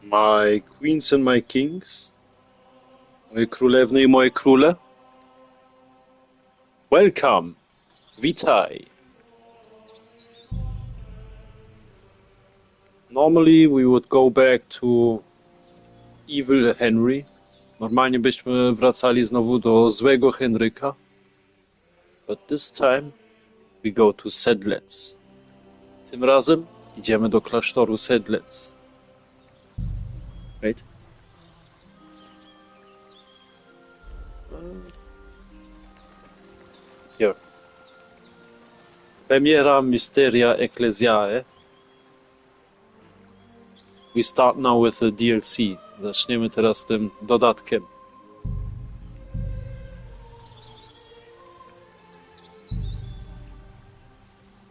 My queens and my kings, moje królewny i moje króle, welcome, witaj. Normally we would go back to evil Henry. Normalnie byśmy wracali znowu do złego Hernryka. But this time we go to Sedletz. Tym razem idziemy do klasztoru Sedletz. Right? Here. Premiera Mysteria Ecclesiae. We start now with the DLC. Zaczniemy teraz z tym dodatkiem.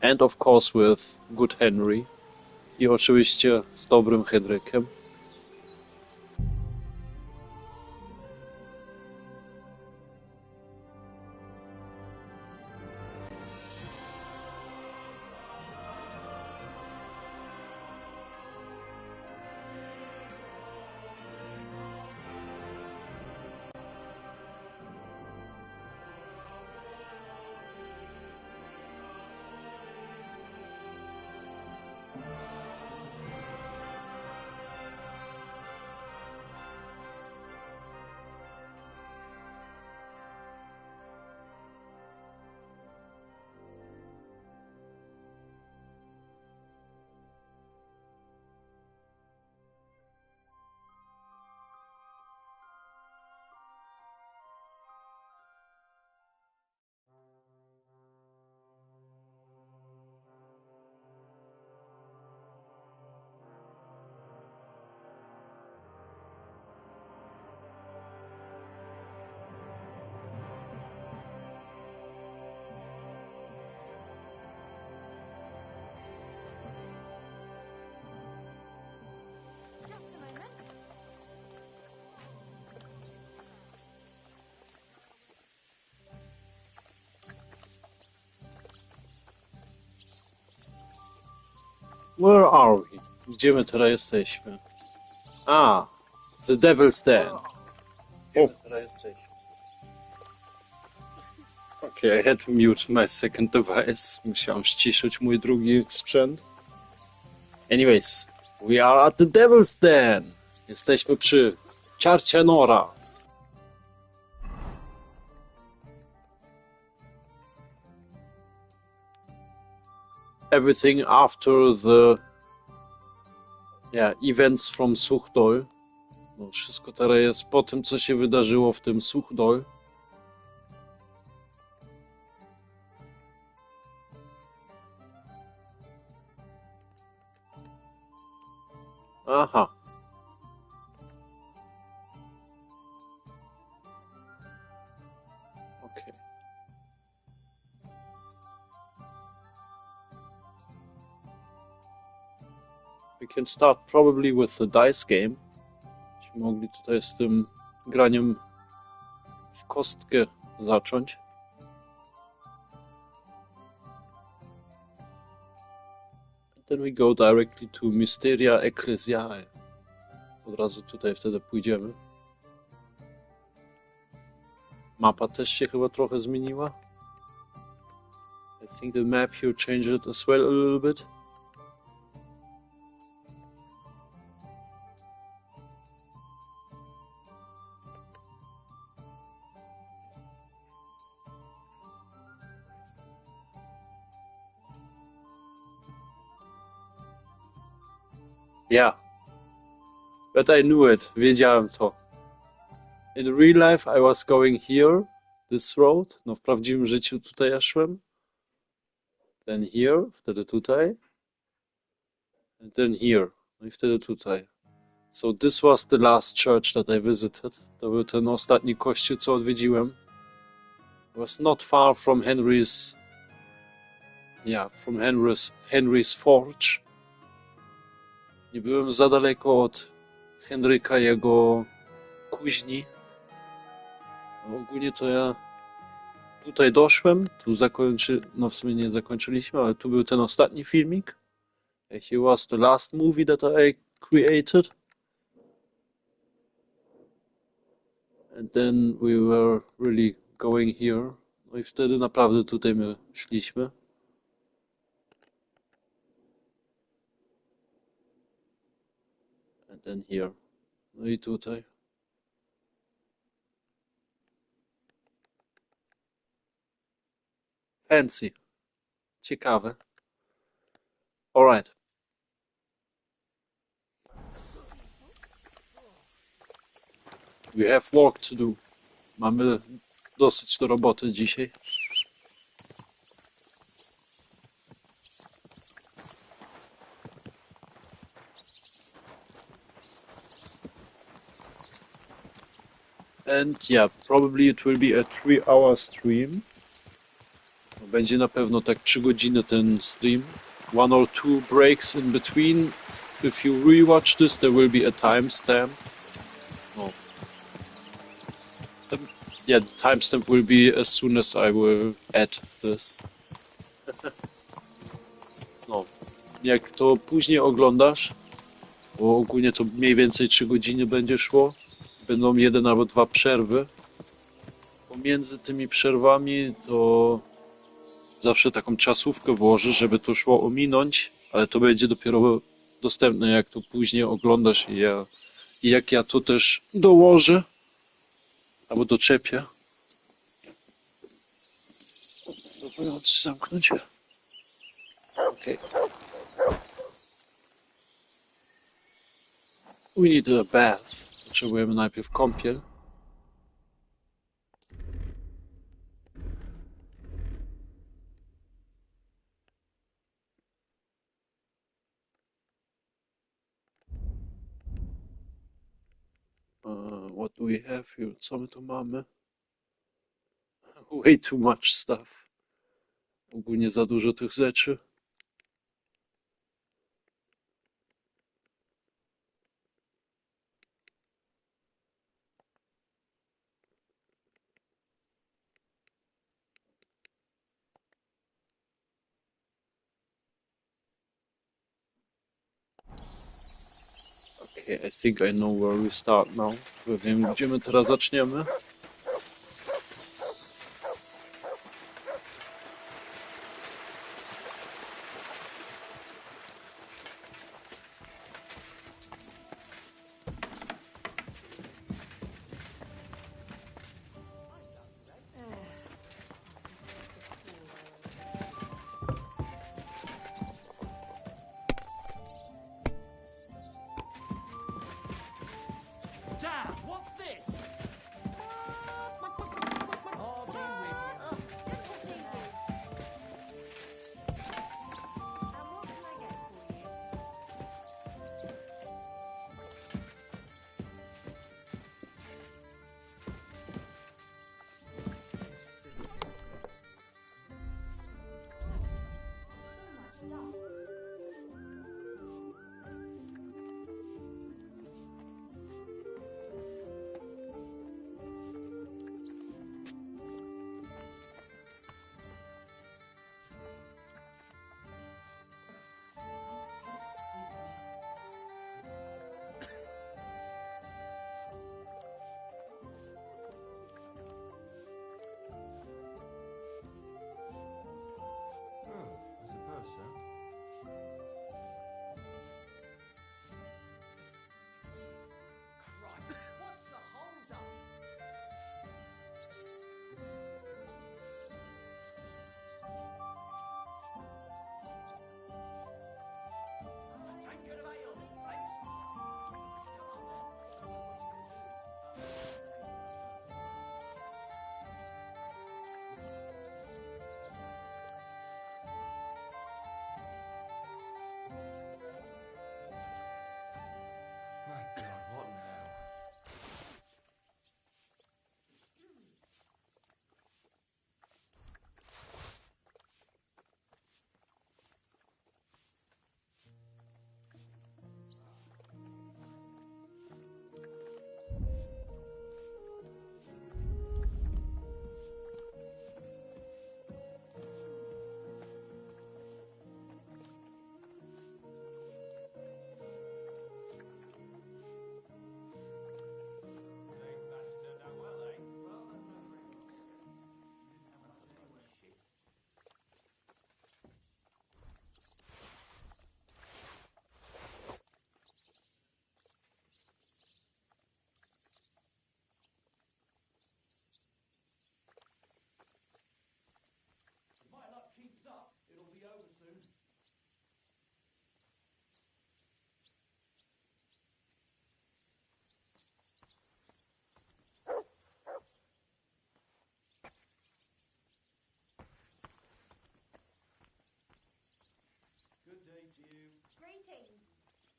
And of course with good Henry. I oczywiście z dobrym Hernrykiem. Where are we? Gdzie my teraz jesteśmy? The Devil's Den. Okay, I had to mute my second device. Musiałem ściszyć mój drugi sprzęt. Anyways, we are at the Devil's Den. Jesteśmy przy Ciarcie Nora. Everything after the events from Suchdol. No, wszystko teraz jest po tym, co się wydarzyło w tym Suchdol. Aha. Okay. We can start probably with the dice game. Byśmy mogli tutaj z tym graniem w kostkę zacząć. And then we go directly to Mysteria Ecclesiae. Od razu tutaj wtedy pójdziemy. Mapa też się chyba trochę zmieniła. I think the map here changed it as well a little bit. Yeah, but I knew it. Wiedziałem to. In real life I was going here, this road. No w prawdziwym życiu tutaj ja szłem. Then here, wtedy tutaj. And then here, no i wtedy tutaj. So this was the last church that I visited. To był ten ostatni kościół, co odwiedziłem. It was not far from Henry's forge. Nie byłem za daleko od Hernryka i jego kuźni. No, ogólnie to ja tutaj doszłem, no w sumie nie zakończyliśmy, ale tu był ten ostatni filmik. Here was the last movie that I created. And then we were really going here. No i wtedy naprawdę tutaj my szliśmy. And then here. No i tutaj. Fancy. Ciekawe. Alright. We have work to do. Mamy dosyć do roboty dzisiaj. And yeah, probably it will be a 3-hour stream. Będzie na pewno tak 3 godziny ten stream. 1 or 2 breaks in between. If you rewatch this, there will be a timestamp. No. Yeah, the timestamp will be as soon as I will add this. No. Jak to później oglądasz, bo ogólnie to mniej więcej 3 godziny będzie szło. Będą 1 albo 2 przerwy. Pomiędzy tymi przerwami to zawsze taką czasówkę włożę, żeby to szło ominąć, ale to będzie dopiero dostępne, jak to później oglądasz i jak ja to też dołożę albo doczepię. Dobra, zamknąć. Okay. We need a bath. Potrzebujemy najpierw kąpiel. What do we have here? Co my tu mamy? Way too much stuff. Ogólnie za dużo tych rzeczy. Okay, I think I know where we start now. Wiem, gdzie my teraz zaczniemy.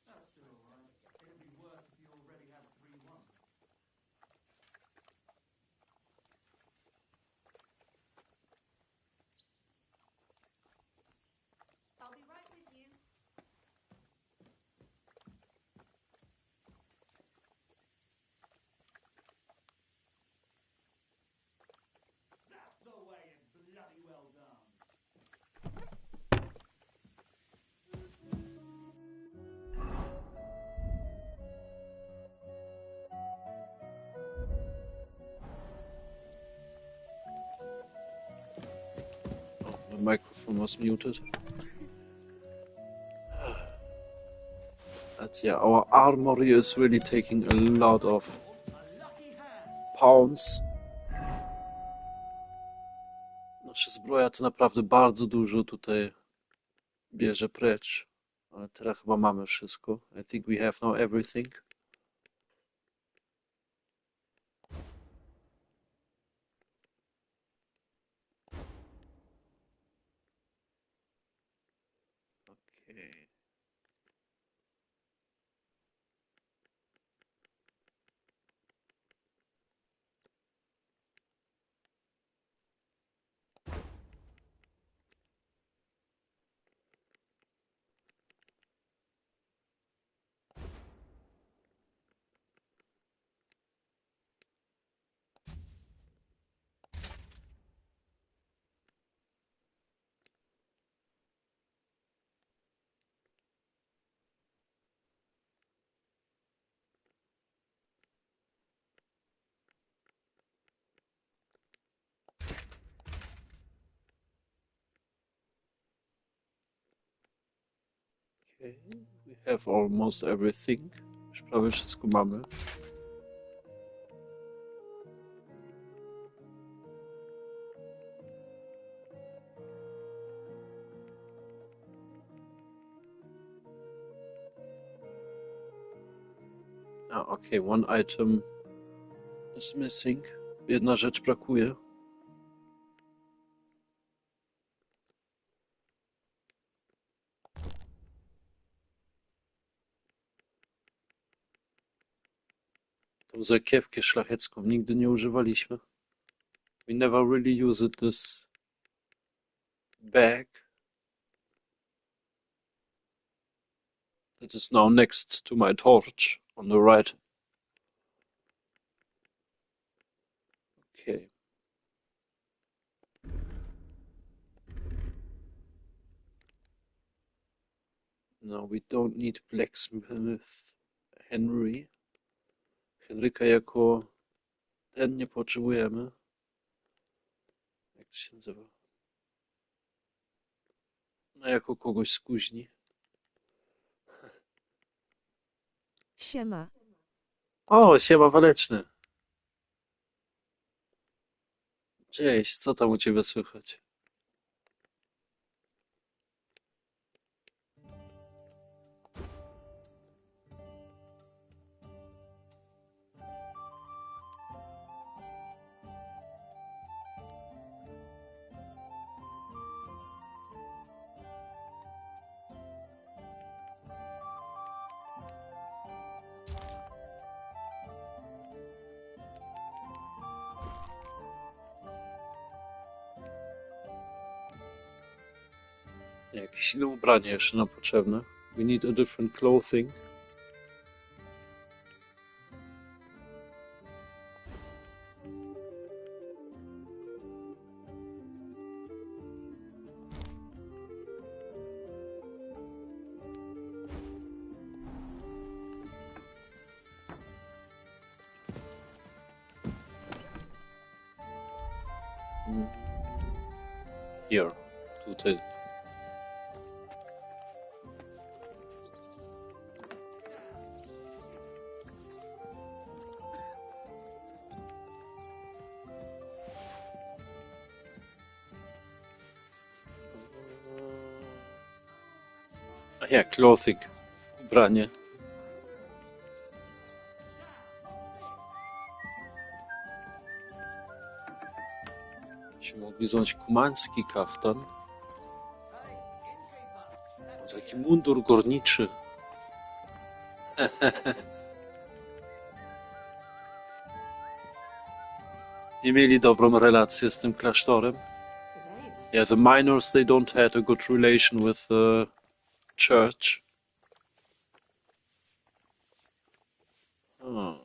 That's still alright. It'd be worse if you already had 3 ones. I'll be right with you. That's the way it's bloody well done. Oh, the microphone was muted. That's, yeah, our armory is really taking a lot of A lucky hand. pounds. Nasza zbroja to naprawdę bardzo dużo tutaj bierze precz. Ale teraz chyba mamy wszystko. I think we have now everything. Okay. Okay, we have almost everything. Już prawie wszystko mamy. Okay, one item is missing. Jedna rzecz brakuje. Tą zakiewkę szlachecką nigdy nie używaliśmy. We never really used this bag. That is now next to my torch on the right. Okay. No, we don't need blacksmith Henry. Hernryka jako ten nie potrzebujemy. Jak to się nazywa? No, jako kogoś z kuźni. Siema. O, siema waleczny. Cześć, co tam u ciebie słychać? Jakieś inne ubranie jeszcze nam potrzebne. We need a different clothing. Here, tutaj. A ja, clothing. Ubranie. Się mogli wziąć kumański kaftan. taki mundur górniczy. Nie mieli dobrą relację z tym klasztorem. Yeah, the miners, they don't have a good relation with the church. O.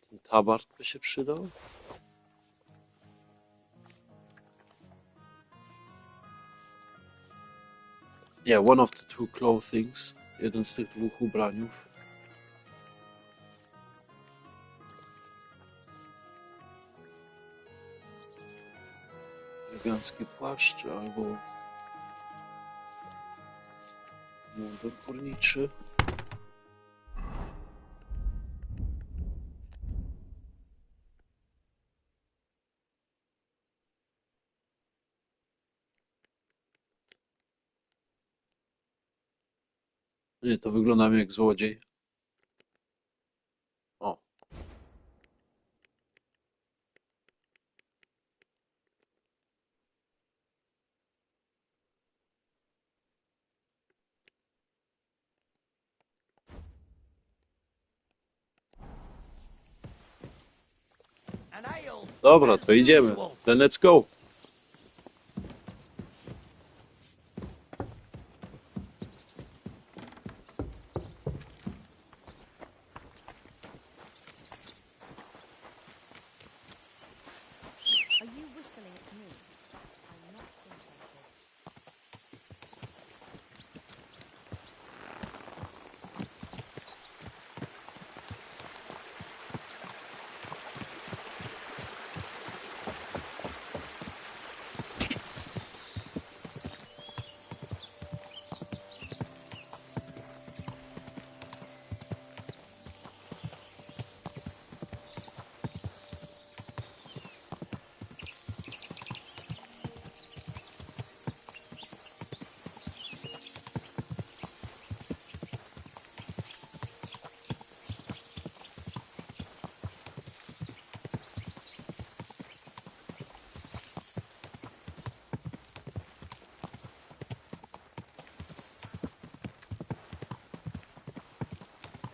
Ten tabard by się przydał. Yeah, one of the two clothings. Jeden z tych dwóch ubraniów. Elegancki płaszcz albo mundur górniczy. Nie, to wygląda jak złodziej. O. Dobra, to idziemy. Then let's go. Are you whistling at me? I'm not interested.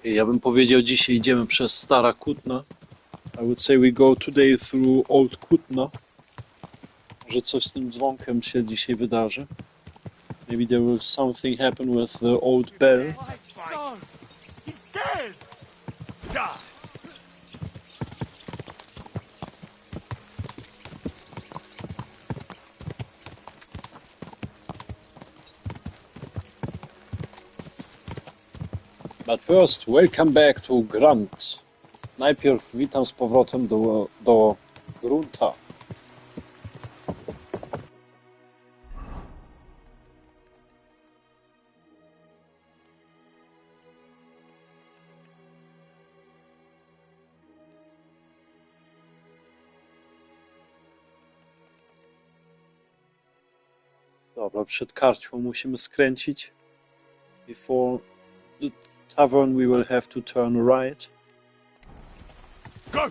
Ja bym powiedział, dzisiaj idziemy przez Stara Kutna. I would say we go today through Old Kutna. Może coś z tym dzwonkiem się dzisiaj wydarzy. Maybe there will something happen with the old bell. My God! He's dead! Die! But first, welcome back to Grunt. Najpierw witam z powrotem do Grunta. Dobra, przed karczmą musimy skręcić. Before the tavern we will have to turn right. Go!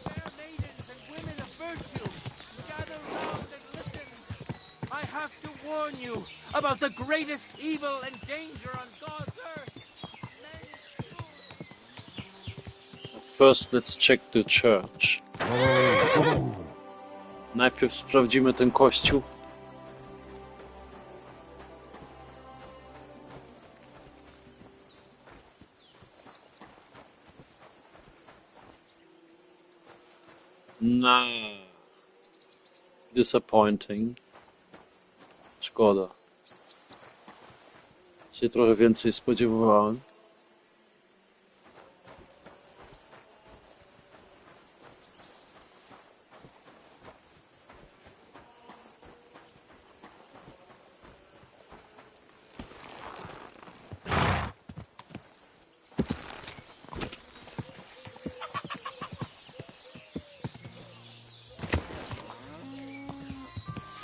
Fair maidens and women of virtue, gather round and listen. I have to warn you about the greatest evil and danger on God's earth. But first let's check the church. Najpierw sprawdzimy ten kościół. No. Disappointing. Szkoda. Się trochę więcej spodziewałem.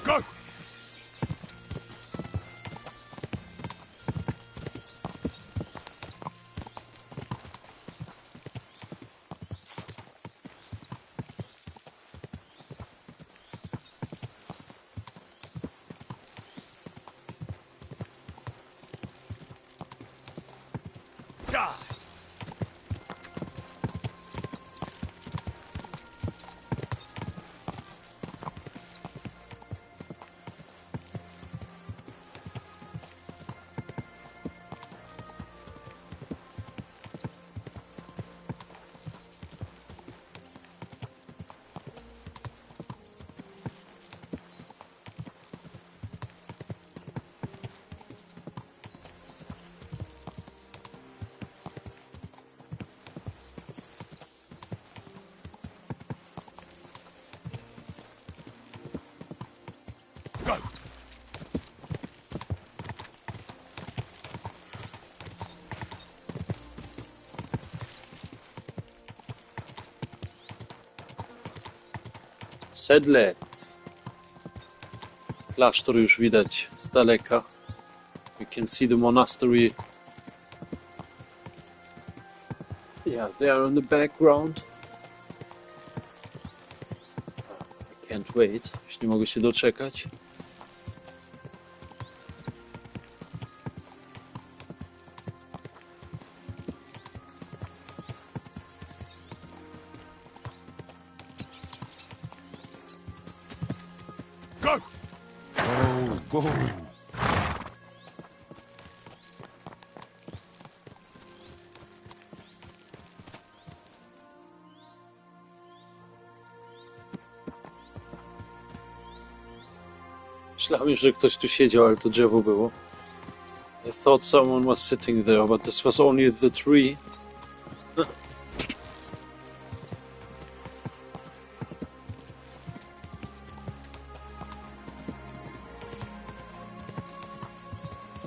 Go! Die! Go! Sedletz. Klasztor już widać z daleka. You can see the monastery. Yeah, they are in the background. I can't wait. Już nie mogę się doczekać. Go! Go! Myślałem, że ktoś tu siedział, ale to drzewo było. I thought someone was sitting there, but this was only the tree.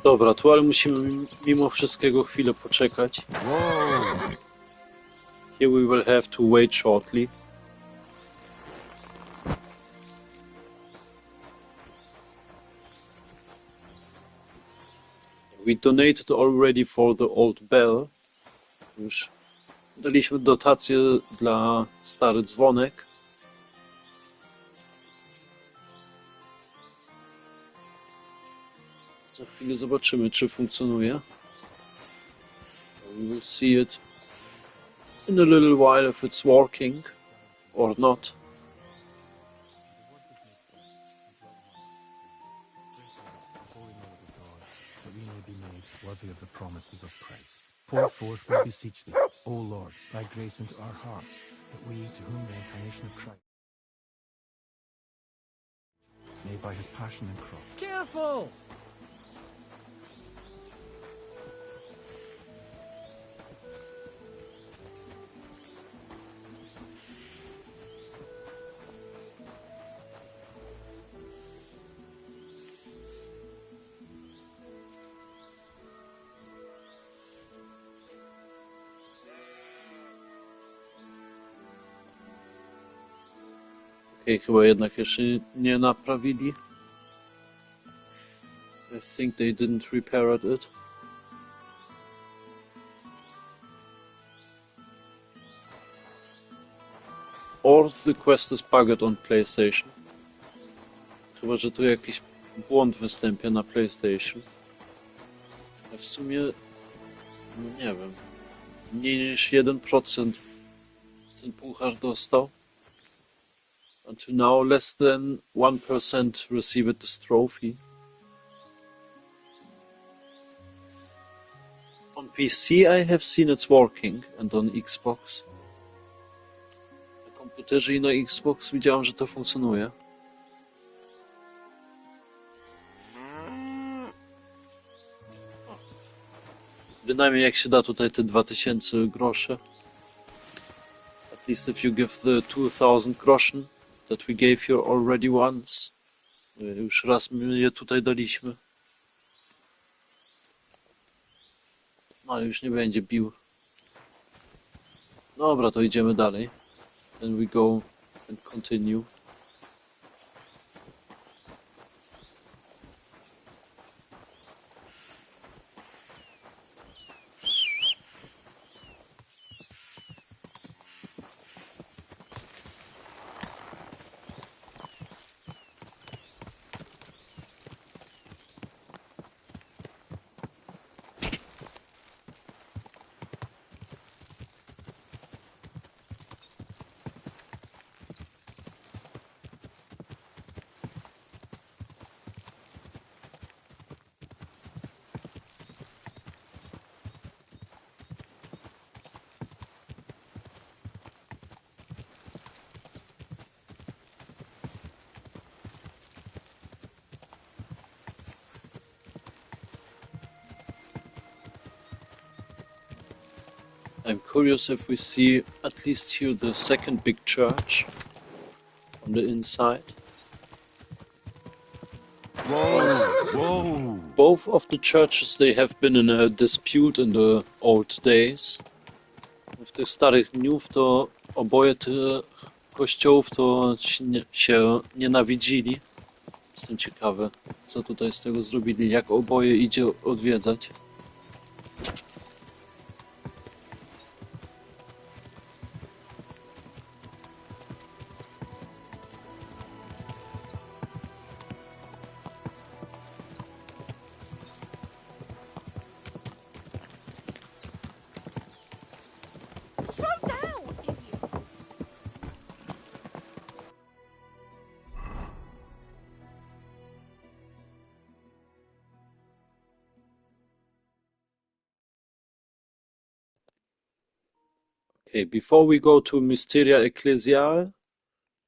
Dobra, tu ale musimy mimo wszystkiego chwilę poczekać. Whoa! Here we will have to wait shortly. We donated already for the old bell. Już daliśmy dotację dla stary dzwonek. Za chwilę zobaczymy, czy funkcjonuje. We will see it in a little while if it's working or not. That we may be made worthy of the promises of Christ. Pour forth, we beseech thee, O Lord, thy grace into our hearts, that we, to whom the incarnation of Christ, may by his passion and cross. Careful! Okej, chyba jednak jeszcze nie naprawili. I think they didn't repair it. Or the quest is bugged on PlayStation. Chyba, że tu jakiś błąd występia na PlayStation. A w sumie, no nie wiem, mniej niż 1% ten puchar dostał. Until now, less than 1% received this trophy. On PC I have seen it's working, and on Xbox. Na komputerze i na Xbox widziałem, że to funkcjonuje. Bynajmniej jak się da tutaj te 2000 groszy. At least if you give the 2000 groschen that we gave you already once. Już raz my je tutaj daliśmy. No ale już nie będzie bił. Dobra, to idziemy dalej. Then we go and continue. I'm curious if we see at least here the second big church on the inside. Whoa! Whoa! Both of the churches, they have been in a dispute in the old days. W tych starych dniów to oboje te kościołów to się nienawidzili. Jestem ciekawy, co tutaj z tego zrobili, jak oboje idzie odwiedzać. Slow down, idiot! Okay, before we go to Mysteria Ecclesiae,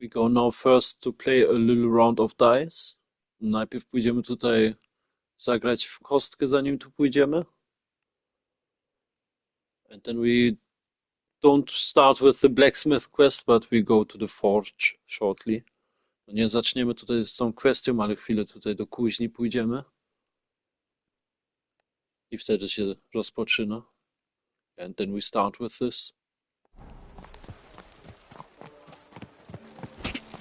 we go now first to play a little round of dice. Najpierw pójdziemy tutaj zagrać w kostkę, zanim tu pójdziemy. And then we don't start with the blacksmith quest, but we go to the forge shortly. No nie zaczniemy tutaj z tą kwestią, ale chwilę tutaj do kuźni pójdziemy. I wtedy się rozpoczyna. And then we start with this.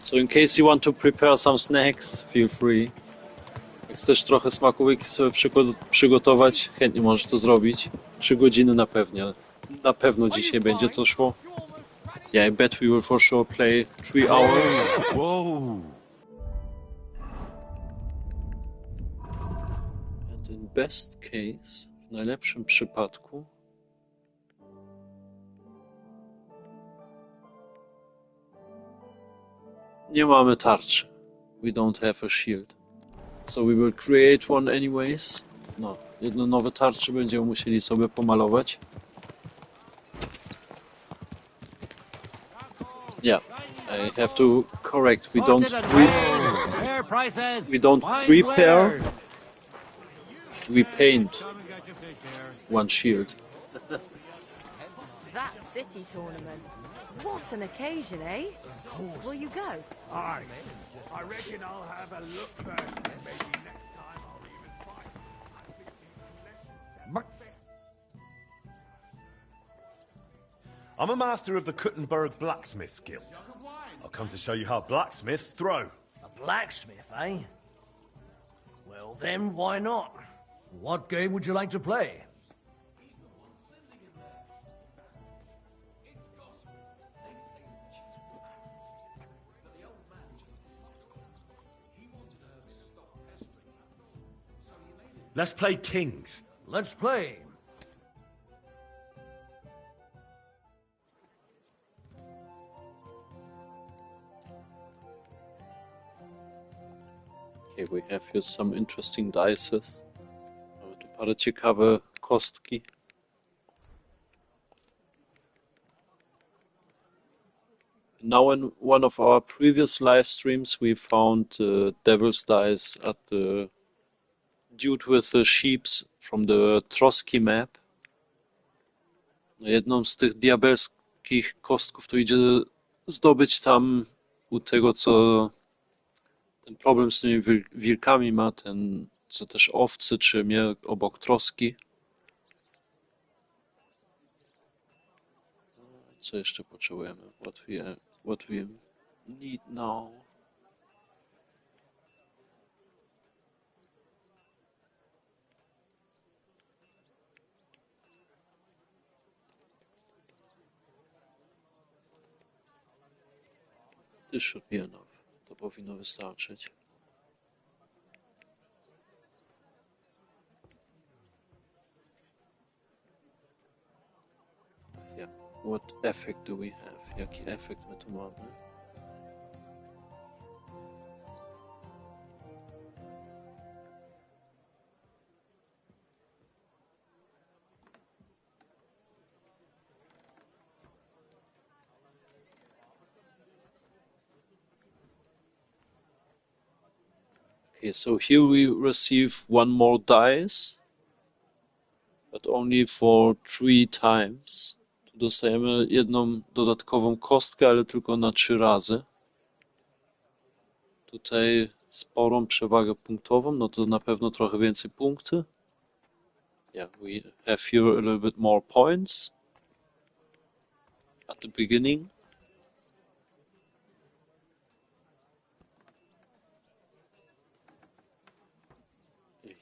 So in case you want to prepare some snacks, feel free. Jak chcesz trochę smakołyki sobie przygotować, chętnie możesz to zrobić. 3 godziny na pewno dzisiaj będzie to szło. Yeah, I bet we will for sure play 3 hours. Whoa! And in best case, w najlepszym przypadku, nie mamy tarczy. We don't have a shield. So we will create one anyways. No, jedno nowe tarcze będziemy musieli sobie pomalować. Yeah, I have to correct. We don't prepare. We paint one shield. That city tournament. What an occasion, eh? Will you go? Aye. I reckon I'll have a look first, and maybe next time I'll even fight. I think these lessons I'm a master of the Kuttenberg Blacksmiths Guild. I'll come to show you how blacksmiths throw. A blacksmith, eh? Well then, why not? What game would you like to play? Let's play Kings. Let's play. Okay, we have here some interesting dices. Mamy tu parę ciekawe kostki. Now in one of our previous live streams we found devil's dice at the dude with the sheeps from the Troski map. Jedną z tych diabelskich kostków to idzie zdobyć tam u tego, co ten problem z tymi wilkami ma, ten co też owcy trzymie obok troski. Co jeszcze potrzebujemy? What we need now? This should be enough. To powinno wystarczyć. Yeah. What effect do we have? Jaki efekt my tu mamy? Okay, so here we receive one more dice, but only for 3 times. Tu dostajemy jedną dodatkową kostkę, ale tylko na 3 razy. Tutaj sporą przewagę punktową, no to na pewno trochę więcej punkty. Yeah, we have here a little bit more points at the beginning.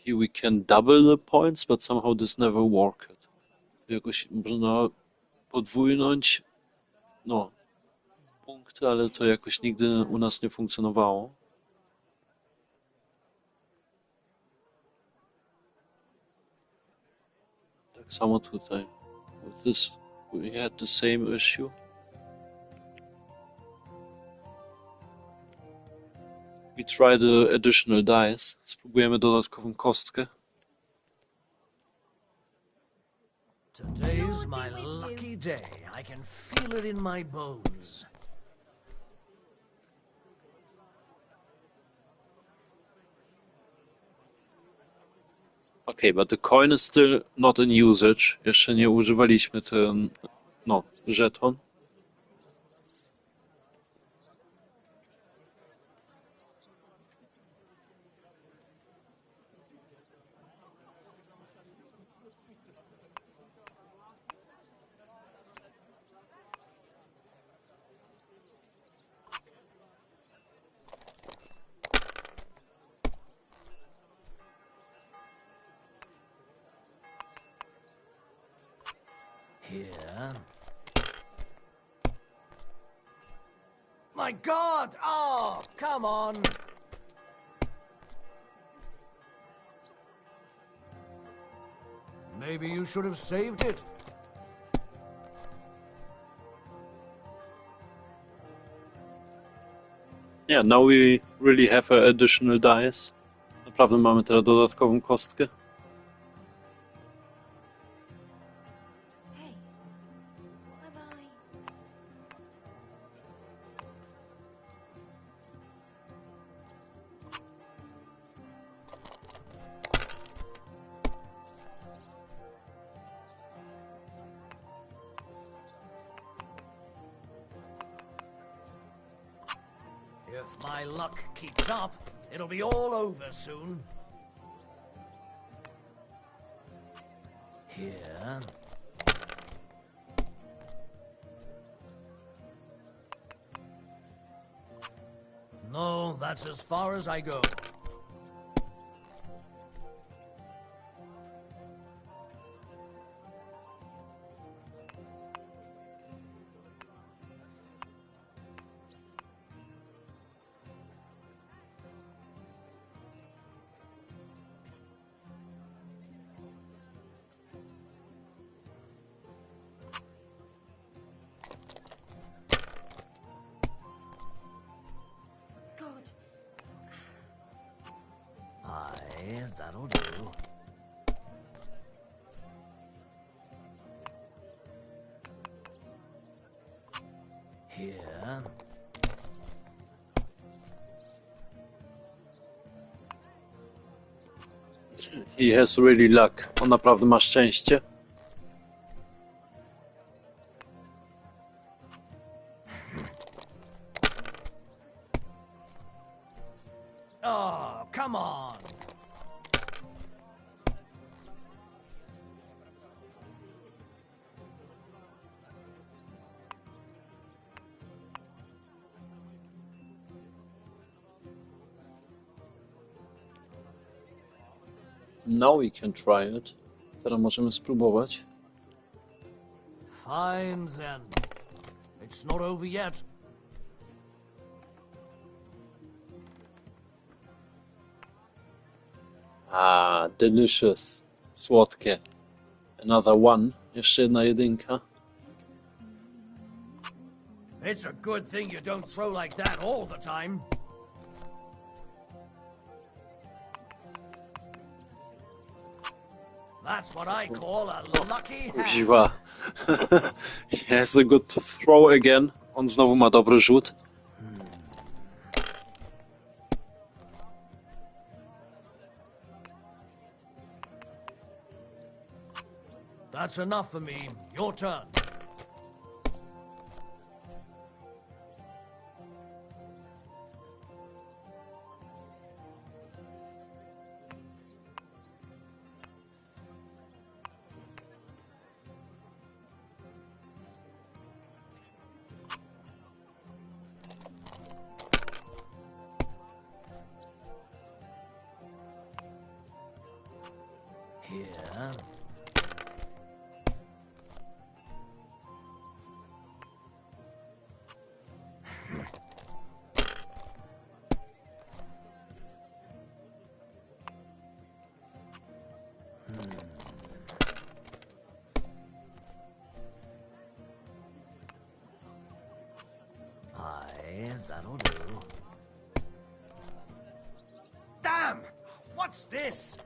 Here we can double the points, but somehow this never worked. Jakoś można podwójnąć, no, punkty, ale to jakoś nigdy u nas nie funkcjonowało. Tak samo tutaj. With this, we had the same issue. We try the additional dice. Spróbujemy dodatkową kostkę. Today's my lucky day. I can feel it in my bones. Okay, but the coin is still not in usage. Jeszcze nie używaliśmy ten, no, żeton. Here. My God! Oh, come on! Maybe you should have saved it. Yeah, now we really have an additional dice. Naprawdę mamy teraz dodatkową kostkę. Hey. Bye-bye. If my luck keeps up, it'll be all over soon. Here. No, that's as far as I go. God. Aye, that'll do. Here. He has really luck. On naprawdę ma szczęście. Oh, come on. Now we can try it. Teraz możemy spróbować. Fine then. It's not over yet. Ah, delicious. Słodkie. Another one. Jeszcze jedna jedynka. It's a good thing you don't throw like that all the time. That's what I call a lucky hand. Kuźwa. He has a good throw again. On znowu ma dobry rzut. That's enough for me. Your turn. Here. Aye, that'll do. Damn! What's this?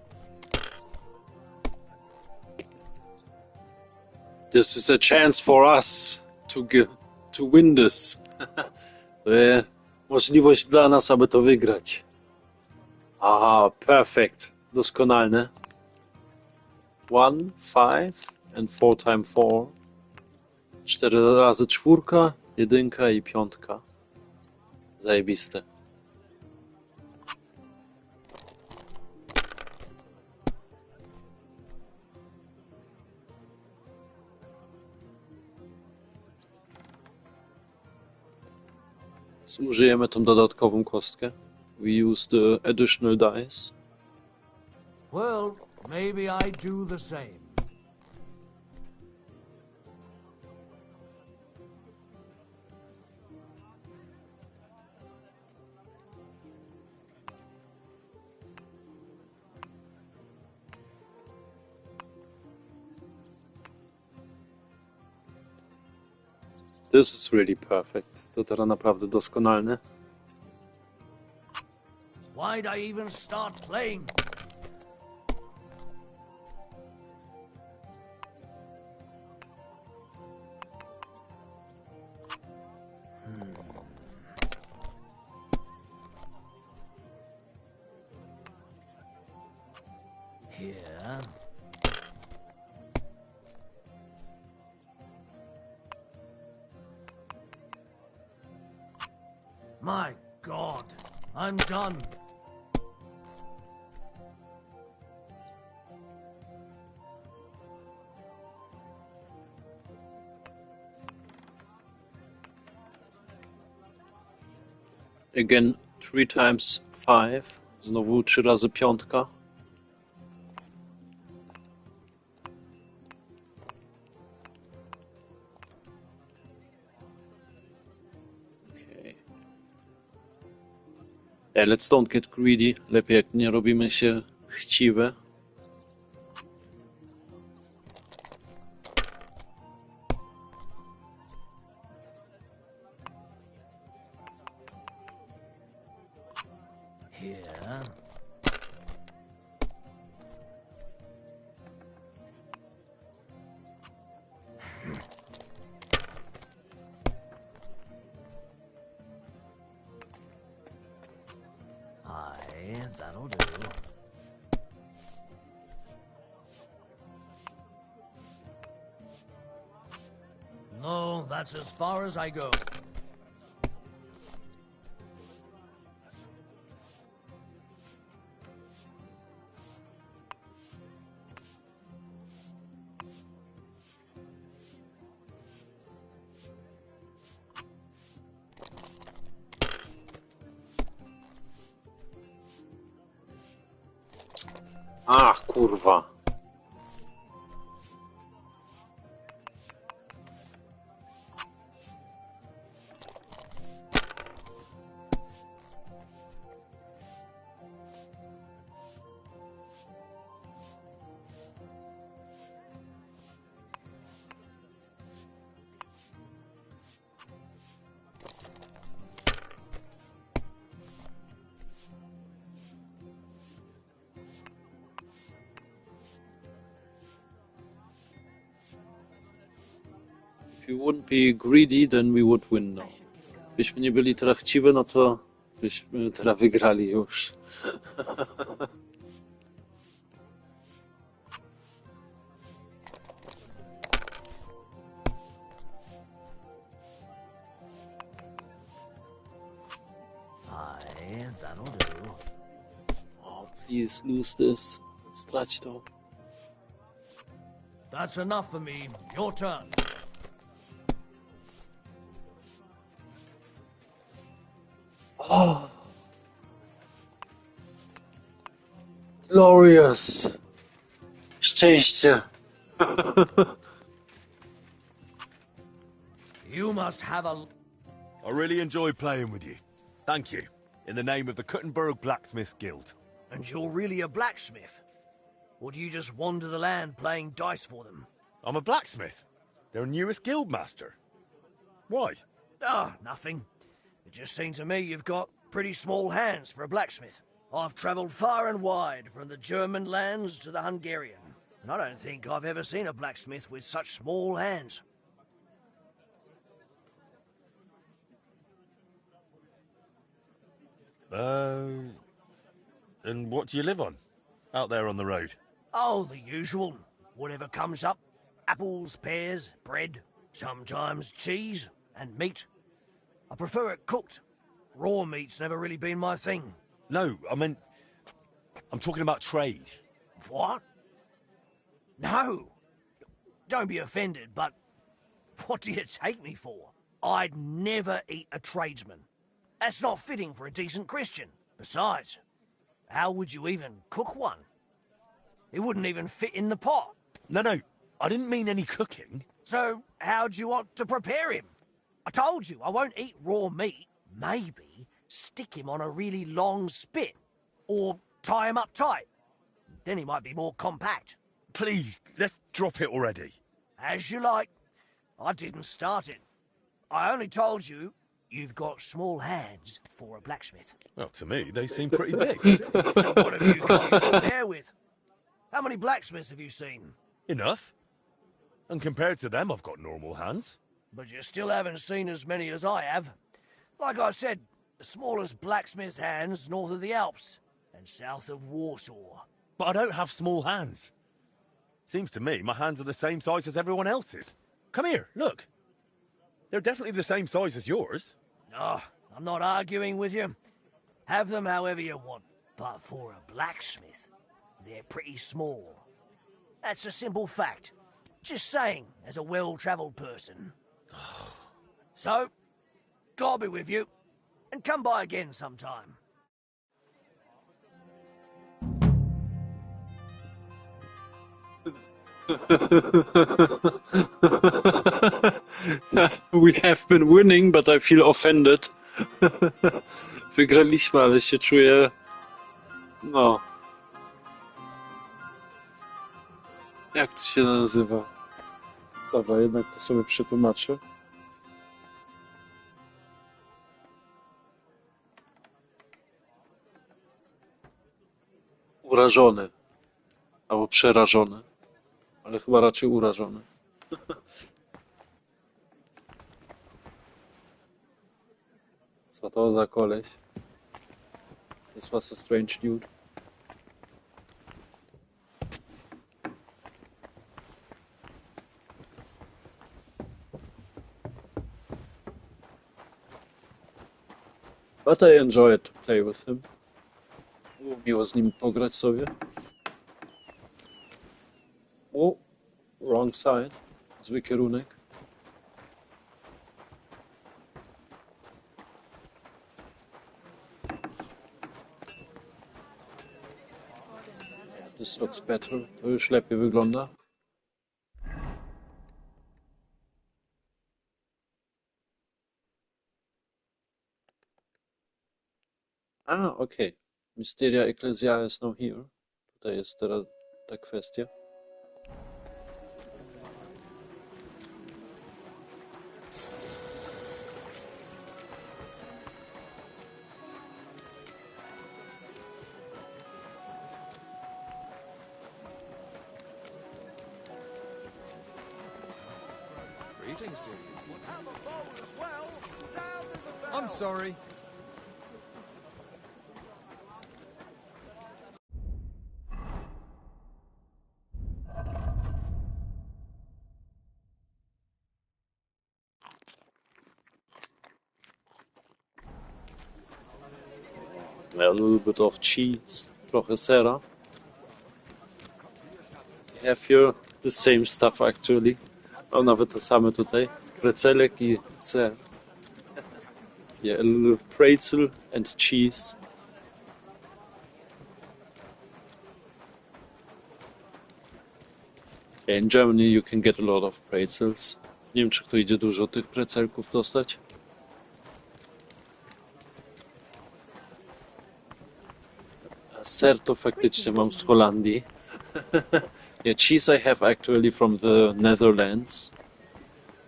This is a chance for us to win this. To jest możliwość dla nas, aby to wygrać. Aha, perfect. Doskonalne. 1, 5 and 4 times 4. 4 razy 4, 1 i 5. Zajebiste. Użyjemy tą dodatkową kostkę. We use the additional dice. Well, maybe I do the same. This is really perfect. To teraz naprawdę doskonalne. Why'd I even start playing? Here. My God, I'm done. Again, 3 times 5. Znowu 3 razy 5. Let's don't get greedy. Lepiej jak nie robimy się chciwe. Here. Aye, that'll do. No, that's as far as I go. Ach, kurwa. If you wouldn't be greedy, then we would win now. Gdybyśmy nie byli teraz chciwi, no to byśmy teraz wygrali już. Aye, that'll do. Oh, please lose this. Strać to. That's enough for me. Your turn. Oh. Glorious. Szczęście. You must have a... I really enjoy playing with you. Thank you. In the name of the Kuttenberg Blacksmiths Guild. And you're really a blacksmith? Or do you just wander the land playing dice for them? I'm a blacksmith. Their newest guild master. Why? Ah, nothing. It just seemed to me you've got pretty small hands for a blacksmith. I've travelled far and wide, from the German lands to the Hungarian, and I don't think I've ever seen a blacksmith with such small hands. And what do you live on? Out there on the road? Oh, the usual. Whatever comes up. Apples, pears, bread, sometimes cheese and meat. I prefer it cooked. Raw meat's never really been my thing. No, I'm talking about trade. What? No. Don't be offended, but what do you take me for? I'd never eat a tradesman. That's not fitting for a decent Christian. Besides, how would you even cook one? It wouldn't even fit in the pot. No, I didn't mean any cooking. So, how'd you want to prepare him? I told you, I won't eat raw meat. Maybe stick him on a really long spit. Or tie him up tight. Then he might be more compact. Please, let's drop it already. As you like. I didn't start it. I only told you you've got small hands for a blacksmith. Well, to me, they seem pretty big. What have you got to compare with? How many blacksmiths have you seen? Enough. And compared to them, I've got normal hands. But you still haven't seen as many as I have. Like I said, the smallest blacksmith's hands north of the Alps and south of Warsaw. But I don't have small hands. Seems to me my hands are the same size as everyone else's. Come here, look. They're definitely the same size as yours. Oh, I'm not arguing with you. Have them however you want. But for a blacksmith, they're pretty small. That's a simple fact. Just saying, as a well-travelled person. So, God be with you, and come by again sometime. We have been winning, but I feel offended. Wygraliśmy, ale się czuję... No. Jak to się nazywa? Dobra, jednak to sobie przetłumaczę. Urażony. Albo przerażony. Ale chyba raczej urażony. Co to za koleś? This was a strange dude. But I enjoyed to play with him. Było miło z nim pograć sobie. O, wrong side. Zły kierunek. This looks better. To już lepiej wygląda. Okay. Mysteria Ecclesiae is now here. Tutaj jest teraz ta kwestia. Greetings to you. I'm sorry. A little bit of cheese, trochę sera. I have here the same stuff actually. O, nawet to same tutaj. Precelek i ser. Yeah, a little pretzel and cheese. In Germany you can get a lot of pretzels. Nie wiem, czy kto idzie dużo tych precelków dostać. Ser to faktycznie mam z Holandii. Yeah, cheese I have actually from the Netherlands.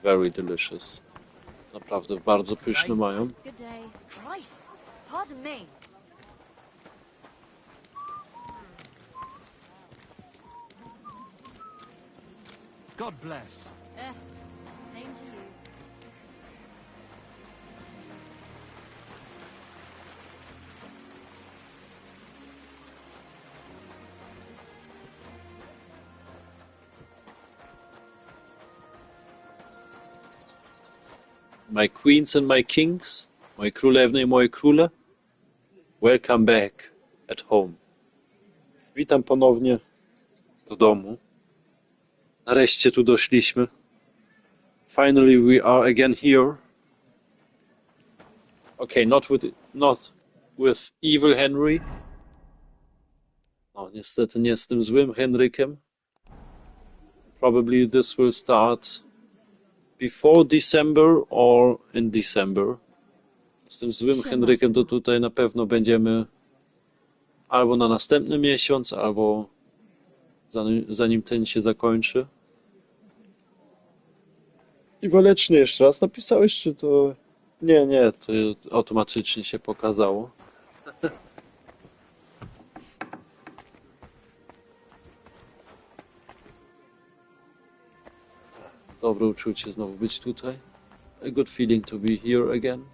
Very delicious. Naprawdę bardzo pyszne mają. Good day. Christ! Pardon me. God bless. Same to you. My queens and my kings, moje królewny i moje króle, welcome back at home. Witam ponownie do domu. Nareszcie tu doszliśmy. Finally we are again here. Okay, not with evil Henry. No, niestety nie z tym złym Hernrykiem. Probably this will start before December or in December. Z tym złym Hernrykiem to tutaj na pewno będziemy albo na następny miesiąc, albo zanim ten się zakończy. I Walecznie jeszcze raz napisałeś, czy to... Nie, to automatycznie się pokazało. Dobre uczucie znowu być tutaj. A good feeling to be here again.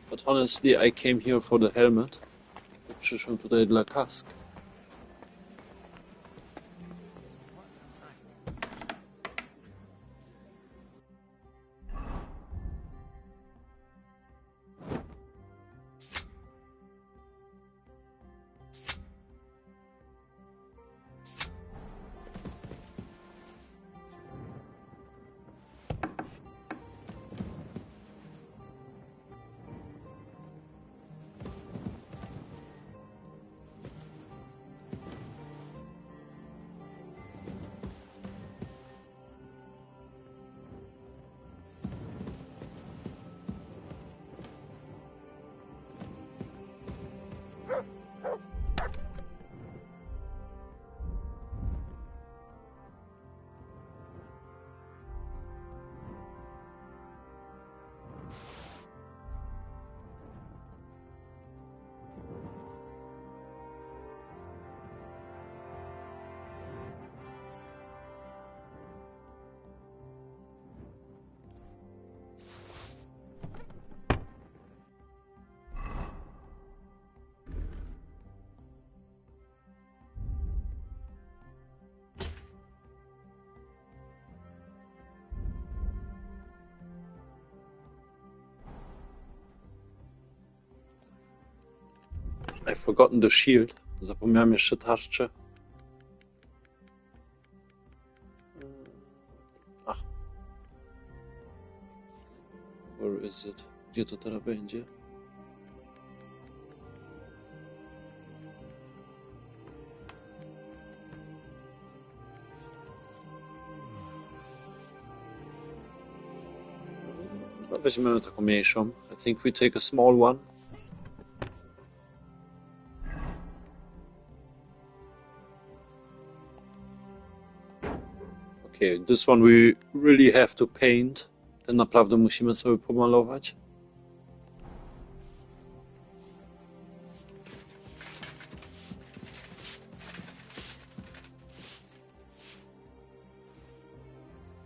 But honestly, I came here for the helmet. Przyszłem tutaj dla kask. I've forgotten the shield. Zapomniałem jeszcze tarczę. Ach. Where is it? Gdzie to teraz będzie? No, weźmiemy taką mniejszą. I think we take a small one. Okay, this one we really have to paint. Ten naprawdę musimy sobie pomalować.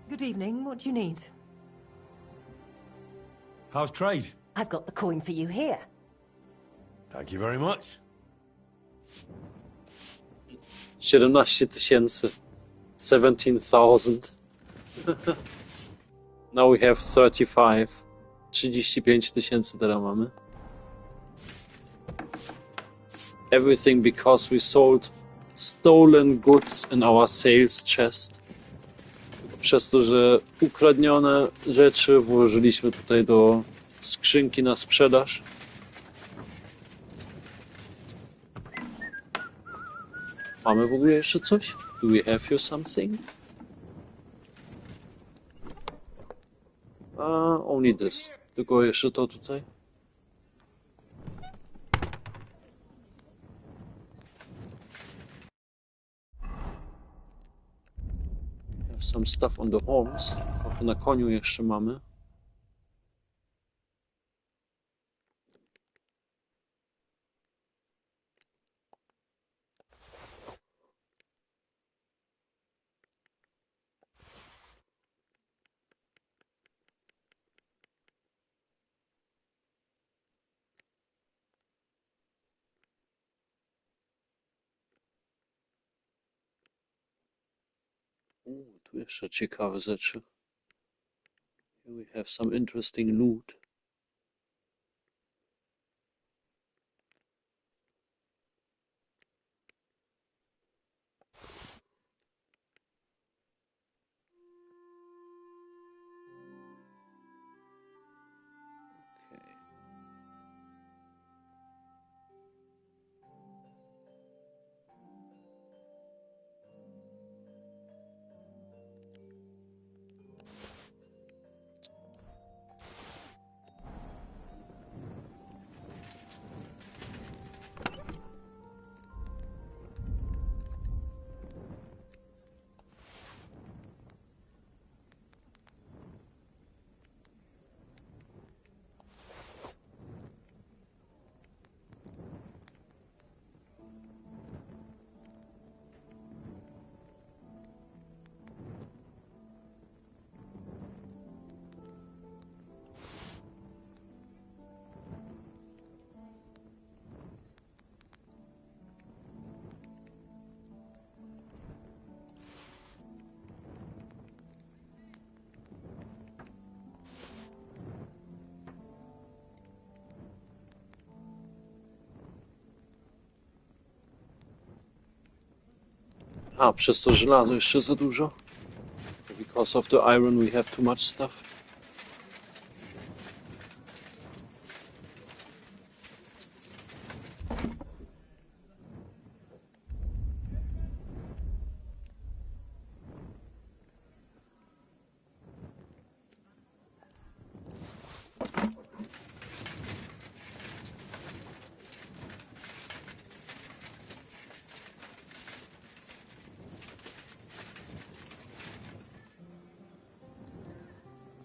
Good evening. What do you need? How's trade? I've got the coin for you here. Thank you very much. 17,000. 17,000. Now we have 35. 35,000 teraz mamy. Everything because we sold stolen goods in our sales chest. przez to, że ukradzione rzeczy włożyliśmy tutaj do skrzynki na sprzedaż. Mamy w ogóle jeszcze coś? Do we have here something? Only this. Tylko jeszcze to tutaj. Have some stuff on the horns. Trochę na koniu jeszcze mamy. Tu jeszcze ciekawe rzeczy. Here we have some interesting loot. Przez to żelazo jeszcze za dużo. Because of the iron we have too much stuff.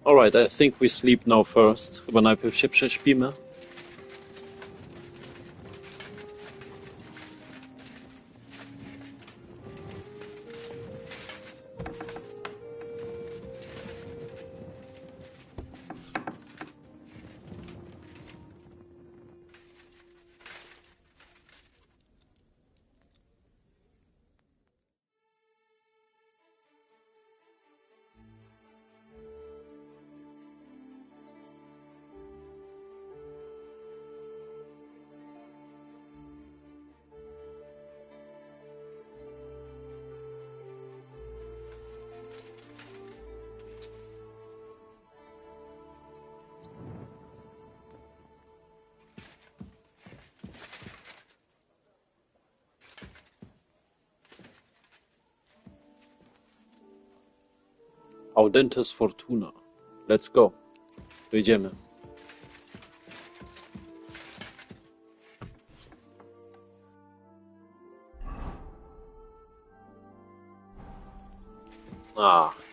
Alright, I think we sleep now first. Chyba najpierw się prześpimy. Audentes Fortuna. Let's go. Wyjdziemy.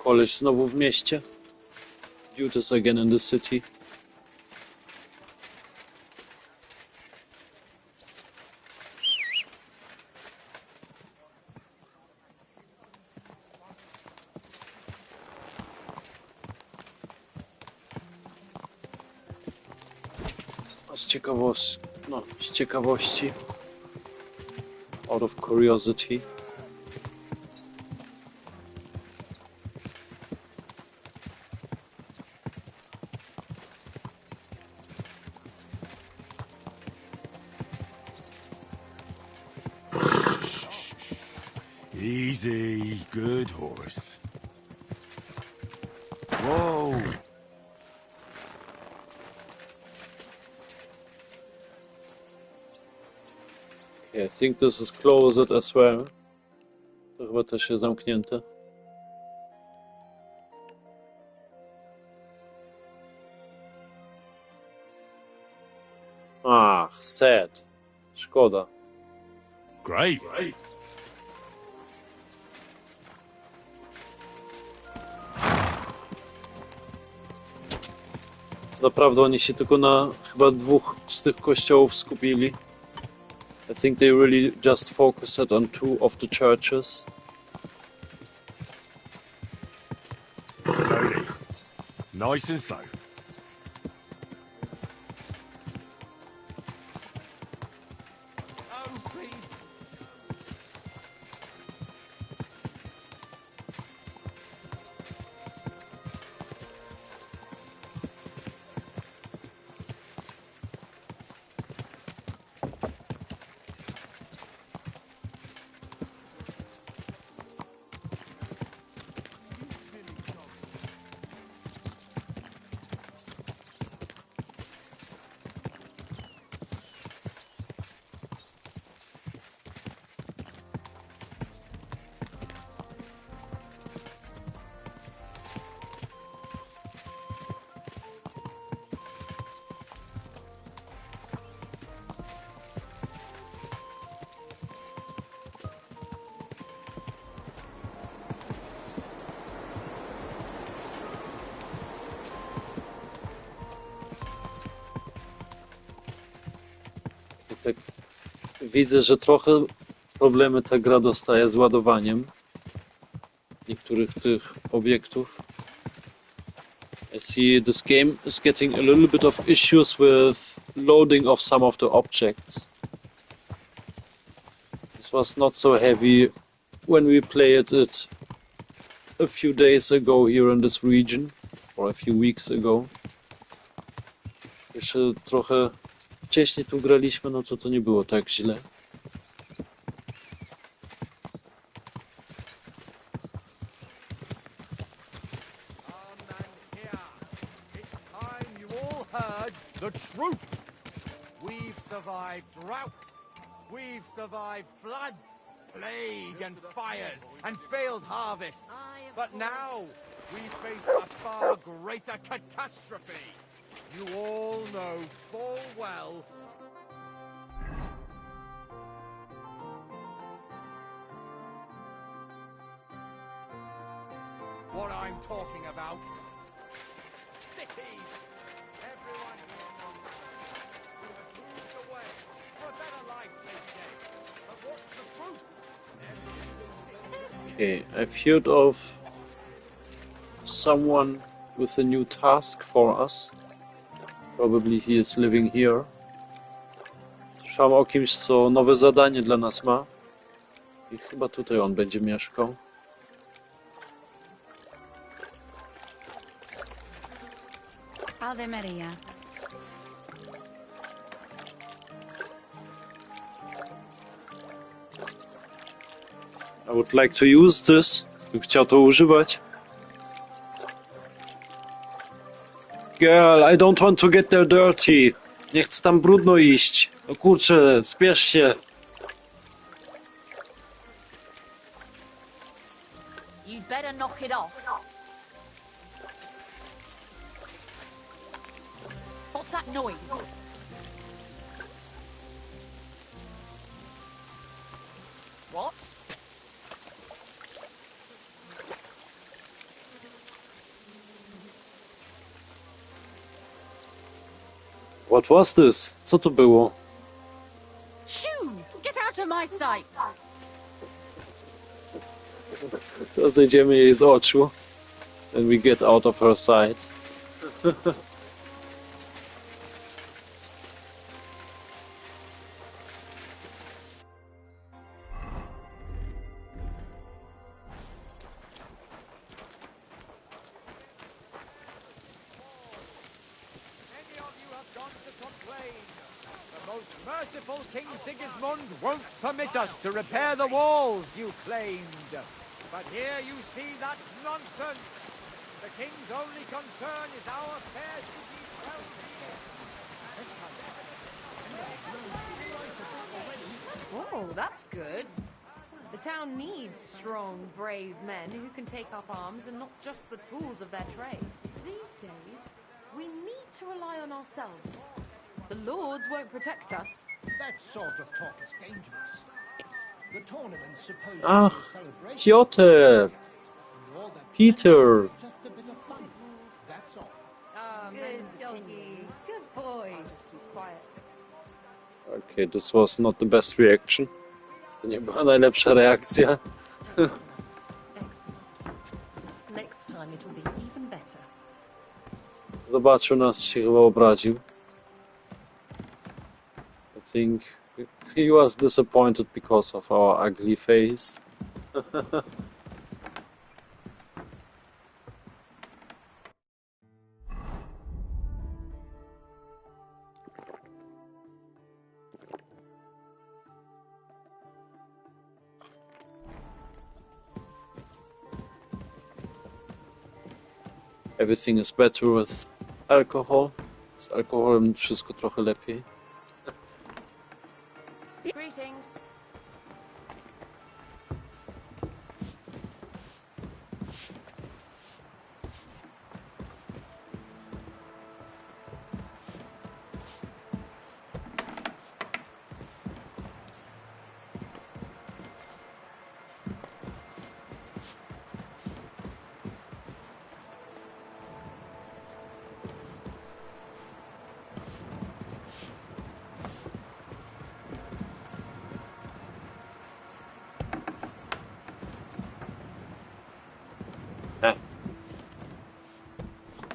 Koleś znowu w mieście. Duties again in the city. Z ciekawości, out of curiosity. Easy, good horse. I think this is closed as well. To chyba też jest zamknięte. Ach, sad. Szkoda. Great. To naprawdę oni się tylko na chyba 2 z tych kościołów skupili. I think they really just focused on 2 of the churches. Slowly. Nice and slow. Tak widzę, że trochę problemy ta gra dostaje z ładowaniem niektórych tych obiektów. I see this game is getting a little bit of issues with loading of some of the objects. This was not so heavy when we played it a few days ago here in this region, or a few weeks ago. Jeszcze trochę wcześniej tu graliśmy, no to nie było tak źle. The truth! We've survived drought, we've survived floods, plague and fires, and failed harvests. But now we face a far greater catastrophe. You all know full well what I'm talking about. Cities! Everyone here knows we have moved away for a better life, they say. But what's the proof? Okay, I've heard of someone with a new task for us. Probably he is living here. Słyszałem o kimś, co nowe zadanie dla nas ma. I chyba tutaj on będzie mieszkał. Ave Maria. I would like to use this. Bym chciał to używać. Girl, I don't want to get there dirty. Nie chcę tam brudno iść. No kurczę, spiesz się. You'd better knock it off. What's that noise? What? What was this? Co to było? Shoo! Get out of my sight! To zejdziemy jej z oczu. And we get out of her sight. Merciful King Sigismund won't permit us to repair the walls you claimed. But here you see that nonsense. The king's only concern is our fair city's well-being. Oh, that's good. The town needs strong, brave men who can take up arms and not just the tools of their trade. These days, we need to rely on ourselves. The lords won't protect us. That sort of talk is dangerous. The tournament's supposed to Ach, be a celebration. Piotr! All that Peter! is just a bit of fun. That's all. Good doggies. Good boy. I'll just keep quiet. Okay, this was not the best reaction. To nie była najlepsza reakcja. Excellent. Next time it will be even better. Zobaczył nas, się chyba obraził. I think he was disappointed because of our ugly face. Everything is better with alcohol. Z alkoholem wszystko trochę lepiej. Greetings.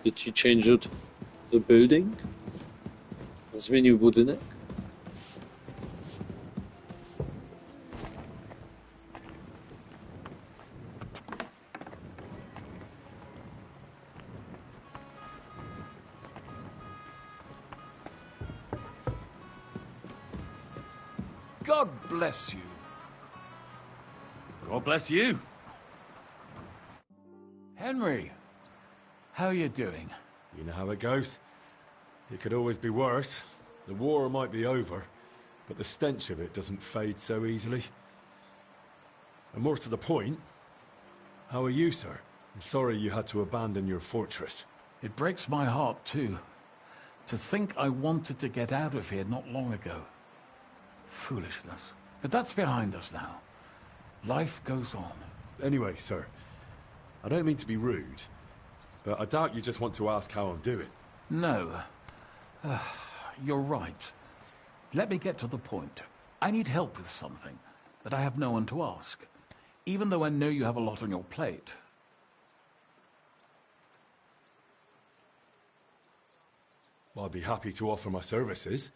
Did he change it? The building? Zmienił budynek? God bless you. God bless you. Henry, how you doing? You know how it goes. It could always be worse. The war might be over, but the stench of it doesn't fade so easily. And more to the point, how are you, sir? I'm sorry you had to abandon your fortress. It breaks my heart, too. To think I wanted to get out of here not long ago. Foolishness. But that's behind us now. Life goes on. Anyway, sir, I don't mean to be rude, but I doubt you just want to ask how I'm doing. No. You're right. Let me get to the point. I need help with something, but I have no one to ask. Even though I know you have a lot on your plate. Well, I'd be happy to offer my services.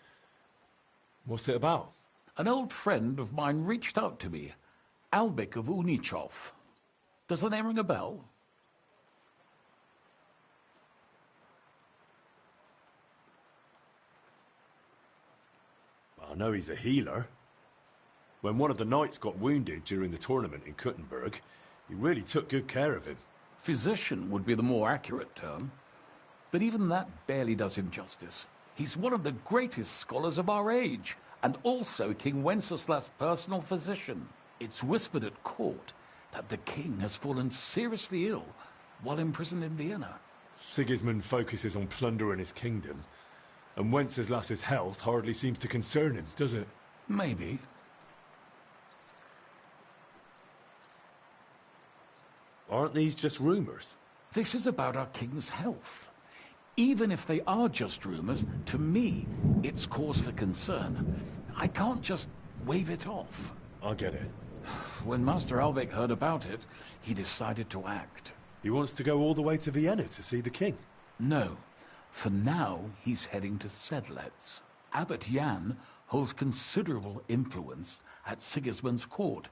What's it about? An old friend of mine reached out to me, Albik of Unichov. Does the name ring a bell? I know he's a healer. When one of the knights got wounded during the tournament in Kuttenberg, he really took good care of him. Physician would be the more accurate term. But even that barely does him justice. He's one of the greatest scholars of our age, and also King Wenceslas' personal physician. It's whispered at court that the king has fallen seriously ill while imprisoned in Vienna. Sigismund focuses on plundering his kingdom, and Wenceslas's health hardly seems to concern him, does it? Maybe. Aren't these just rumors? This is about our king's health. Even if they are just rumors, to me, it's cause for concern. I can't just wave it off. I get it. When Master Albik heard about it, he decided to act. He wants to go all the way to Vienna to see the king? No. For now, he's heading to Sedletz. Abbot Jan holds considerable influence at Sigismund's court.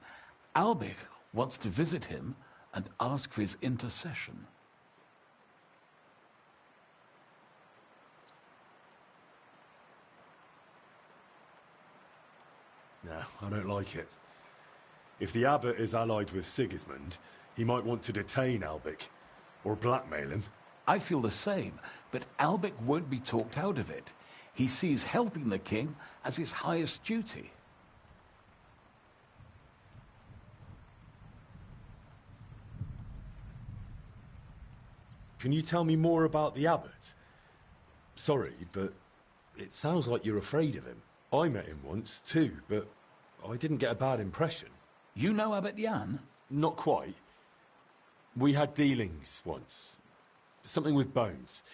Albik wants to visit him and ask for his intercession. No, I don't like it. If the abbot is allied with Sigismund, he might want to detain Albik, or blackmail him. I feel the same, but Albik won't be talked out of it. He sees helping the king as his highest duty. can you tell me more about the abbot? Sorry, but it sounds like you're afraid of him. I met him once, too, but I didn't get a bad impression. You know Abbot Jan? Not quite. We had dealings once. Something with bones.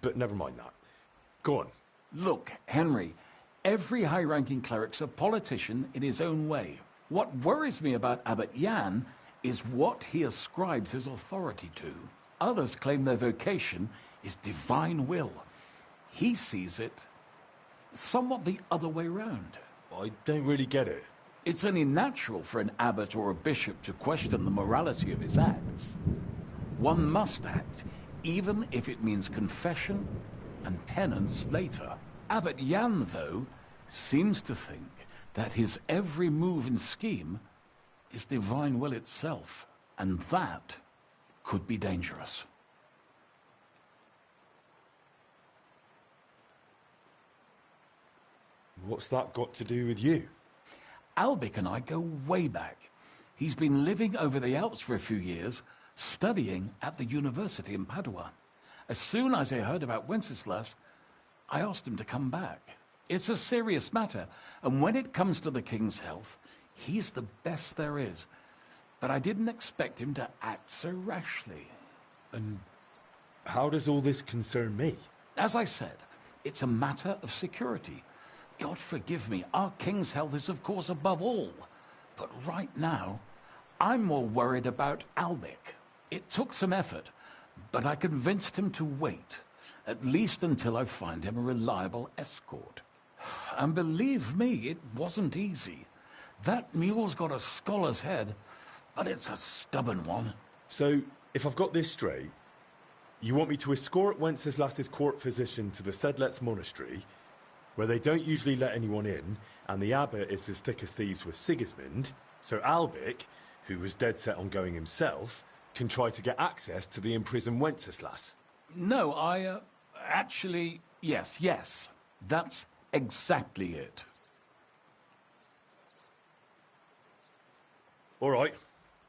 But never mind that. Go on. Look, Henry, every high-ranking cleric's a politician in his own way. What worries me about Abbot Jan is what he ascribes his authority to. Others claim their vocation is divine will. He sees it somewhat the other way round. I don't really get it. It's only natural for an abbot or a bishop to question the morality of his acts. One must act, even if it means confession and penance later. Abbot Jan, though, seems to think that his every move and scheme is divine will itself, and that could be dangerous. What's that got to do with you? Albic and I go way back. He's been living over the Alps for a few years, studying at the university in Padua. As soon as I heard about Wenceslas, I asked him to come back. It's a serious matter, and when it comes to the king's health, he's the best there is. But I didn't expect him to act so rashly. And how does all this concern me? As I said, it's a matter of security. God forgive me, our king's health is of course above all. But right now, I'm more worried about Albic. It took some effort, but I convinced him to wait, at least until I find him a reliable escort. And believe me, it wasn't easy. That mule's got a scholar's head, but it's a stubborn one. So, if I've got this straight, you want me to escort Wenceslas's court physician to the Sedletz Monastery, where they don't usually let anyone in, and the abbot is as thick as thieves with Sigismund, so Albic, who was dead set on going himself, can try to get access to the imprisoned Wenceslas. No, actually, yes, that's exactly it. All right,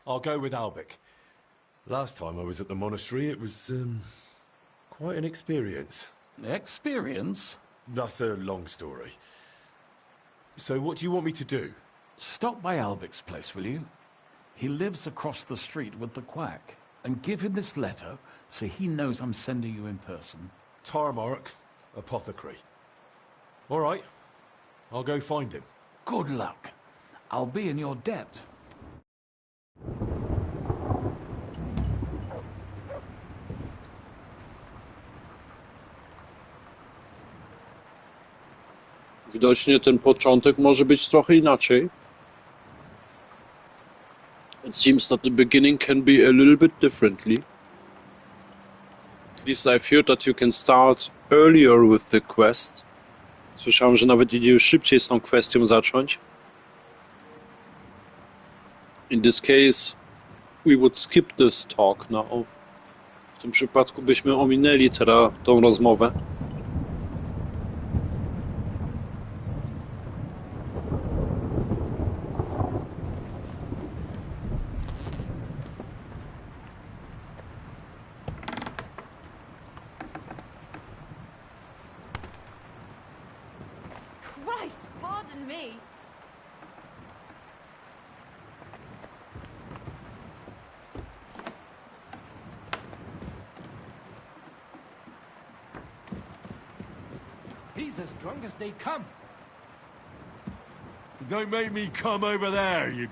I'll go with Albic. Last time I was at the monastery, it was, quite an experience. Experience? That's a long story. So what do you want me to do? Stop by Albic's place, will you? He lives across the street with the quack. And give him this letter so he knows I'm sending you in person. Tarmark, apothecary. All right, I'll go find him. Good luck. I'll be in your debt. Widocznie ten początek może być trochę inaczej. It seems that the beginning can be a little bit differently. At least I've heard that you can start earlier with the quest. Słyszałem, że nawet idzie już szybciej z tą kwestią zacząć. In this case, we would skip this talk now. W tym przypadku byśmy ominęli teraz tą rozmowę. Christ, pardon me. He's as drunk as they come. Don't make me come over there, you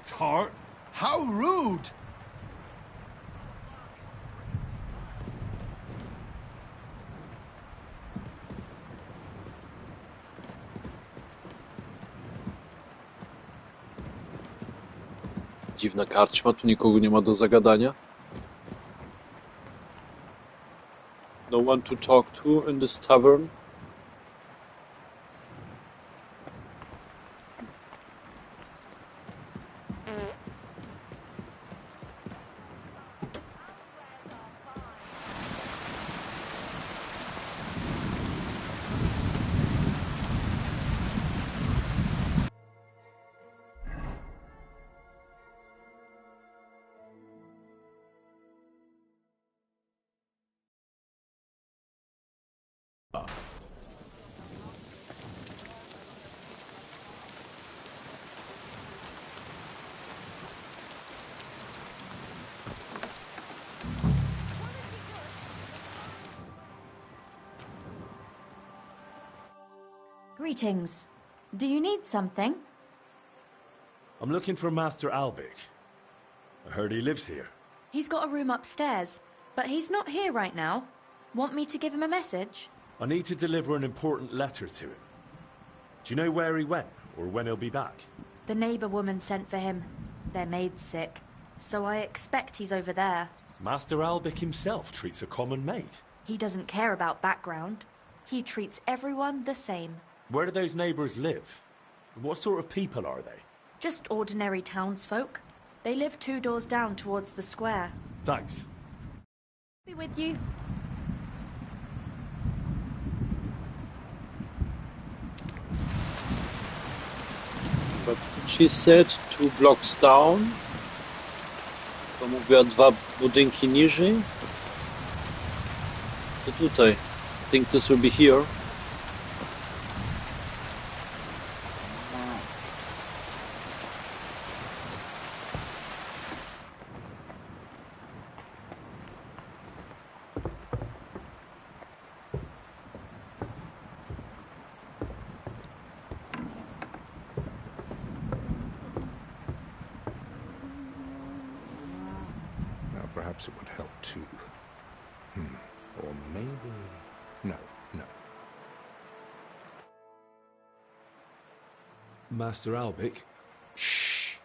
tart. How rude! Dziwna karczma, tu nikogo nie ma do zagadania. No one to talk to in this tavern. Greetings. Do you need something? I'm looking for Master Albic. I heard he lives here. He's got a room upstairs, but he's not here right now. Want me to give him a message? I need to deliver an important letter to him. Do you know where he went, or when he'll be back? The neighbour woman sent for him. Their maid's sick, so I expect he's over there. Master Albic himself treats a common maid. He doesn't care about background. He treats everyone the same. Where do those neighbours live? What sort of people are they? Just ordinary townsfolk. They live 2 doors down towards the square. Thanks. Be with you. But she said 2 blocks down. To mówiła 2 budynki niżej. To tutaj. I think this will be here. Perhaps it would help too. Or maybe... No. Master Albic? Shh!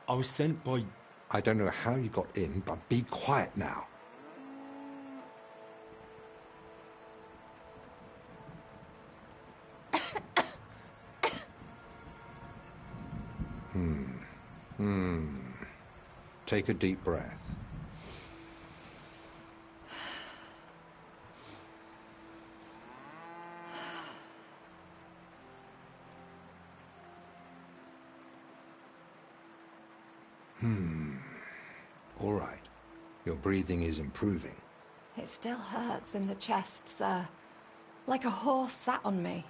I was sent by... I don't know how you got in, but be quiet now. Take a deep breath. All right. Your breathing is improving. It still hurts in the chest, sir. Like a horse sat on me.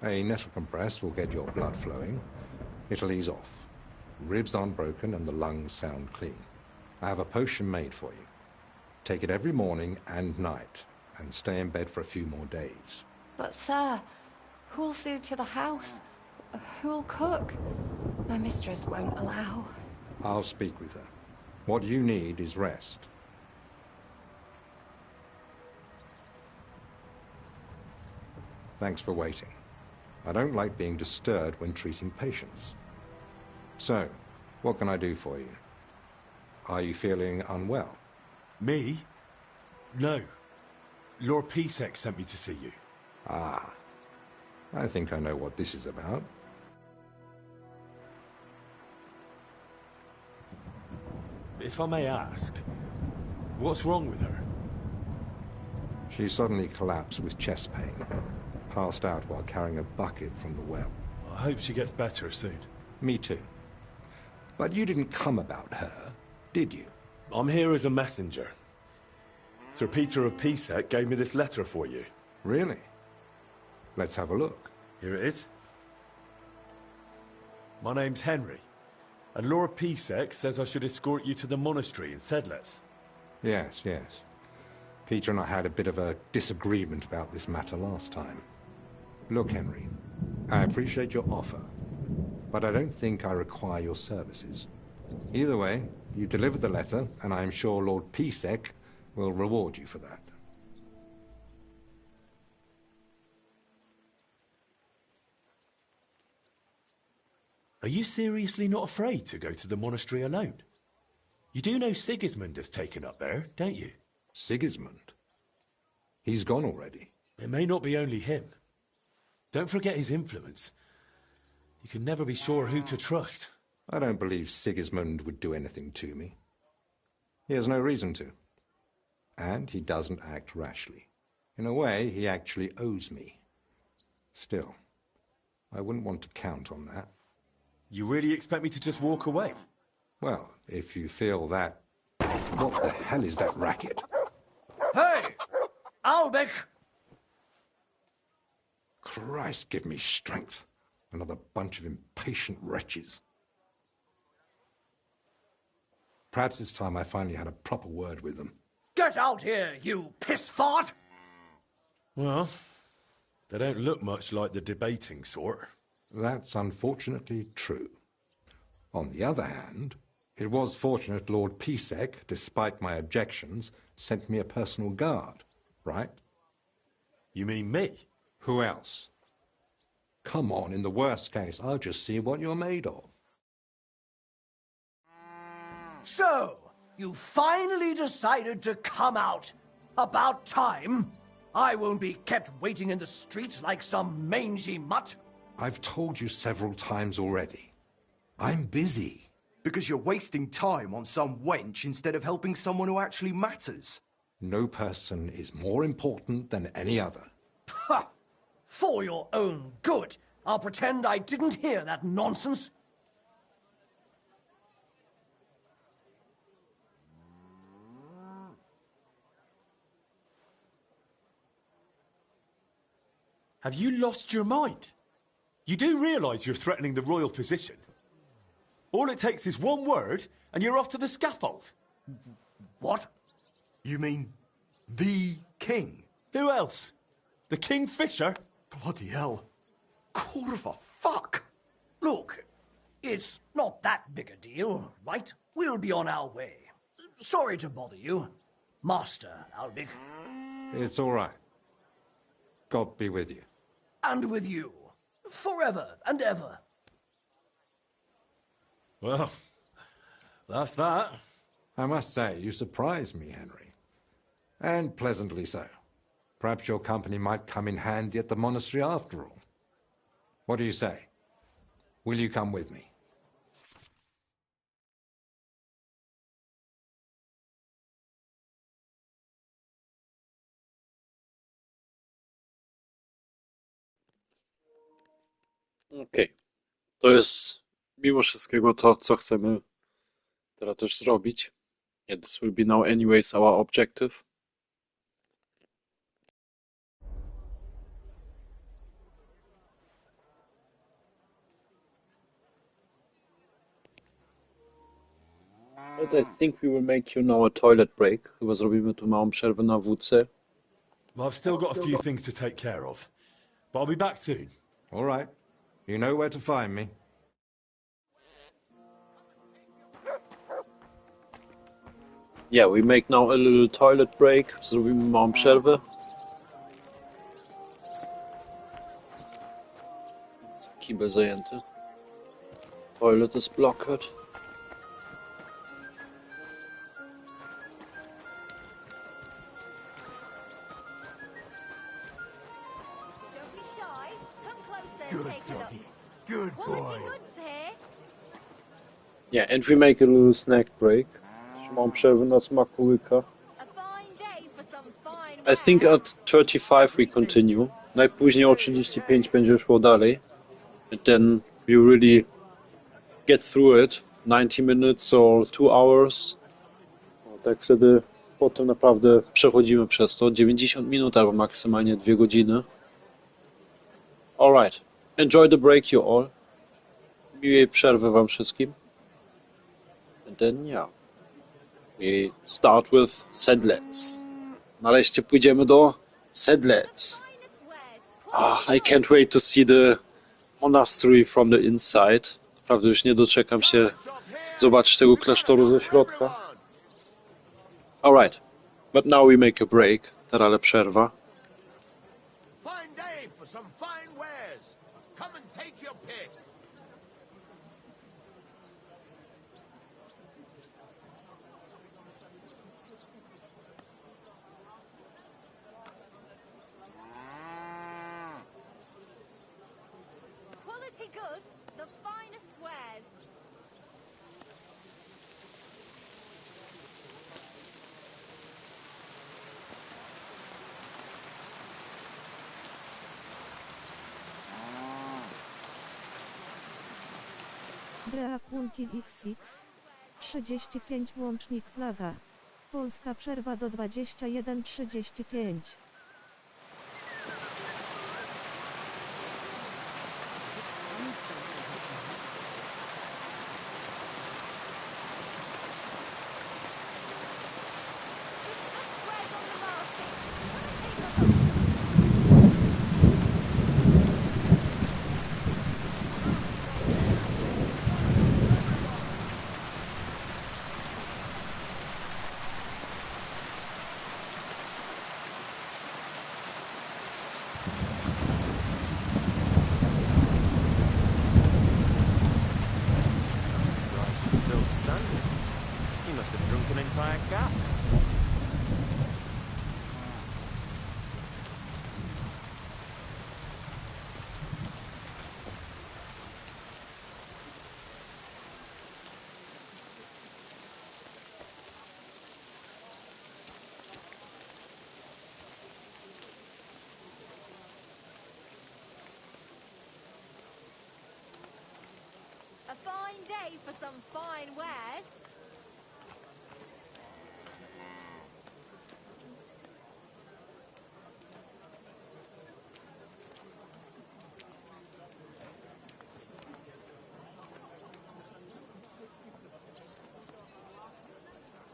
A nettle compress will get your blood flowing. It'll ease off. Ribs aren't broken and the lungs sound clean. I have a potion made for you. Take it every morning and night, and stay in bed for a few more days. But, sir, who'll see to the house? Who'll cook? My mistress won't allow. I'll speak with her. What you need is rest. Thanks for waiting. I don't like being disturbed when treating patients. So, what can I do for you? Are you feeling unwell? Me? No. Lord Pisek sent me to see you. Ah. I think I know what this is about. If I may ask, what's wrong with her? She suddenly collapsed with chest pain. Passed out while carrying a bucket from the well. I hope she gets better soon. Me too. But you didn't come about her, did you? I'm here as a messenger. Sir Peter of Pisek gave me this letter for you. Really? Let's have a look. Here it is. My name's Henry, and Lord Pisek says I should escort you to the monastery in Sedletz. Yes. Peter and I had a bit of a disagreement about this matter last time. Look, Henry, I appreciate your offer, but I don't think I require your services. Either way, you delivered the letter, and I'm sure Lord Pisek will reward you for that. Are you seriously not afraid to go to the monastery alone? You do know Sigismund has taken up there, don't you? Sigismund? He's gone already. It may not be only him. Don't forget his influence. You can never be sure who to trust. I don't believe Sigismund would do anything to me. He has no reason to. And he doesn't act rashly. In a way, he actually owes me. Still, I wouldn't want to count on that. You really expect me to just walk away? Well, if you feel that... What the hell is that racket? Hey! Albic! Christ, give me strength. Another bunch of impatient wretches. Perhaps it's time I finally had a proper word with them. Get out here, you piss fart! Well, They don't look much like the debating sort. That's unfortunately true. On the other hand, it was fortunate Lord Pisek, despite my objections, sent me a personal guard, right? You mean me? Who else? Come on, in the worst case, I'll just see what you're made of. So, you finally decided to come out. About time. I won't be kept waiting in the streets like some mangy mutt. I've told you several times already. I'm busy. Because you're wasting time on some wench instead of helping someone who actually matters. No person is more important than any other. Ha! For your own good, I'll pretend I didn't hear that nonsense. Have you lost your mind? You do realise you're threatening the royal position? All it takes is one word, and you're off to the scaffold. What? You mean the king? Who else? The Kingfisher? Bloody hell. Corva, fuck! Look, it's not that big a deal, right? We'll be on our way. Sorry to bother you, Master Albig. It's all right. God be with you. And with you. Forever and ever. Well, that's that. I must say, you surprise me, Henry. And pleasantly so. Perhaps your company might come in handy at the monastery after all. What do you say? Will you come with me? Okej. To jest mimo wszystkiego to, co chcemy teraz też zrobić. Yeah, this will be now anyways our objective. But I think we will make you now a toilet break. Chyba zrobimy tu małą przerwę na WC. Well, I've still got a few things to take care of. But I'll be back soon. All right. You know where to find me. Yeah, we make now a little toilet break. Zrobimy małą przerwę. Kibel zajęty. Toilet is blocked. Good boy. Yeah, and we make a little snack break. Małą przerwę na smakołyka. I think at 35 we continue. Najpóźniej o 35 będzie szło dalej. And then we really get through it. 90 minutes or 2 hours. Tak wtedy potem naprawdę przechodzimy przez to. 90 minut albo maksymalnie 2 godziny. Alright. Enjoy the break you all. Miłej przerwy wam wszystkim. And then yeah. We start with Sedletz. Nareszcie pójdziemy do Sedletz. I can't wait to see the monastery from the inside. Naprawdę już nie doczekam się zobaczyć tego klasztoru ze środka. Alright, but now we make a break. Teraz ale przerwa. Fine day for some fine wares. Come and take your pick. Quality goods, the finest wares. Punki XX 35 łącznik flaga. Polska przerwa do 21:35. try and guess. A fine day for some fine wares.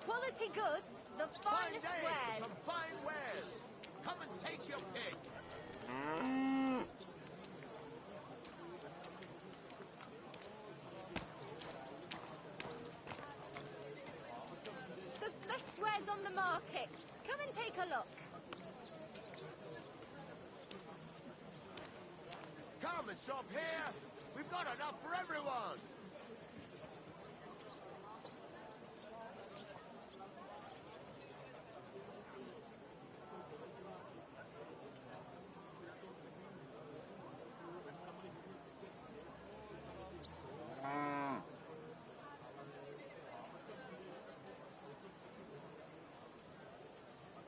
Quality goods, the finest Fine day wares. for some fine wares. Come and take your pick. The best wares on the market. Come and take a look. Come and shop here. We've got enough for everyone.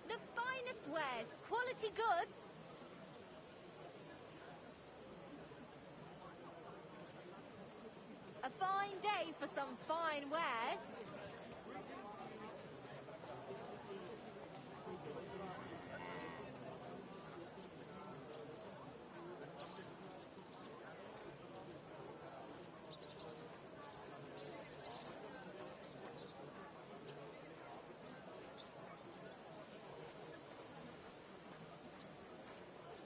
The finest wares, quality goods. A fine day for some fine wares.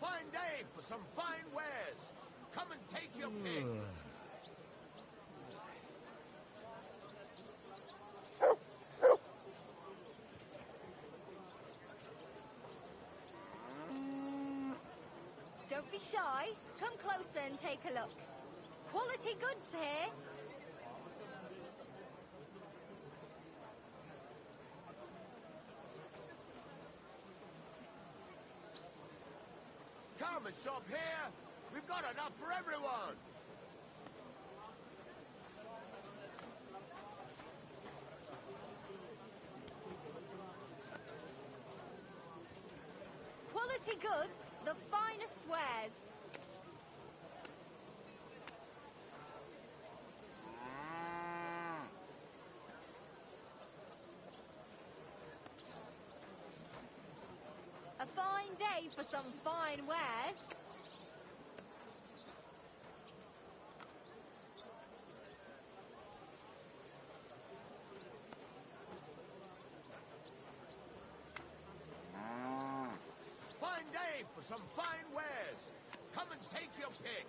Fine day for some fine wares. Come and take your pick. Don't be shy. Come closer and take a look. Quality goods here. Come and shop here. We've got enough for everyone. Quality goods, the finest wares. A fine day for some fine wares. Fine day for some fine wares. Come and take your pick.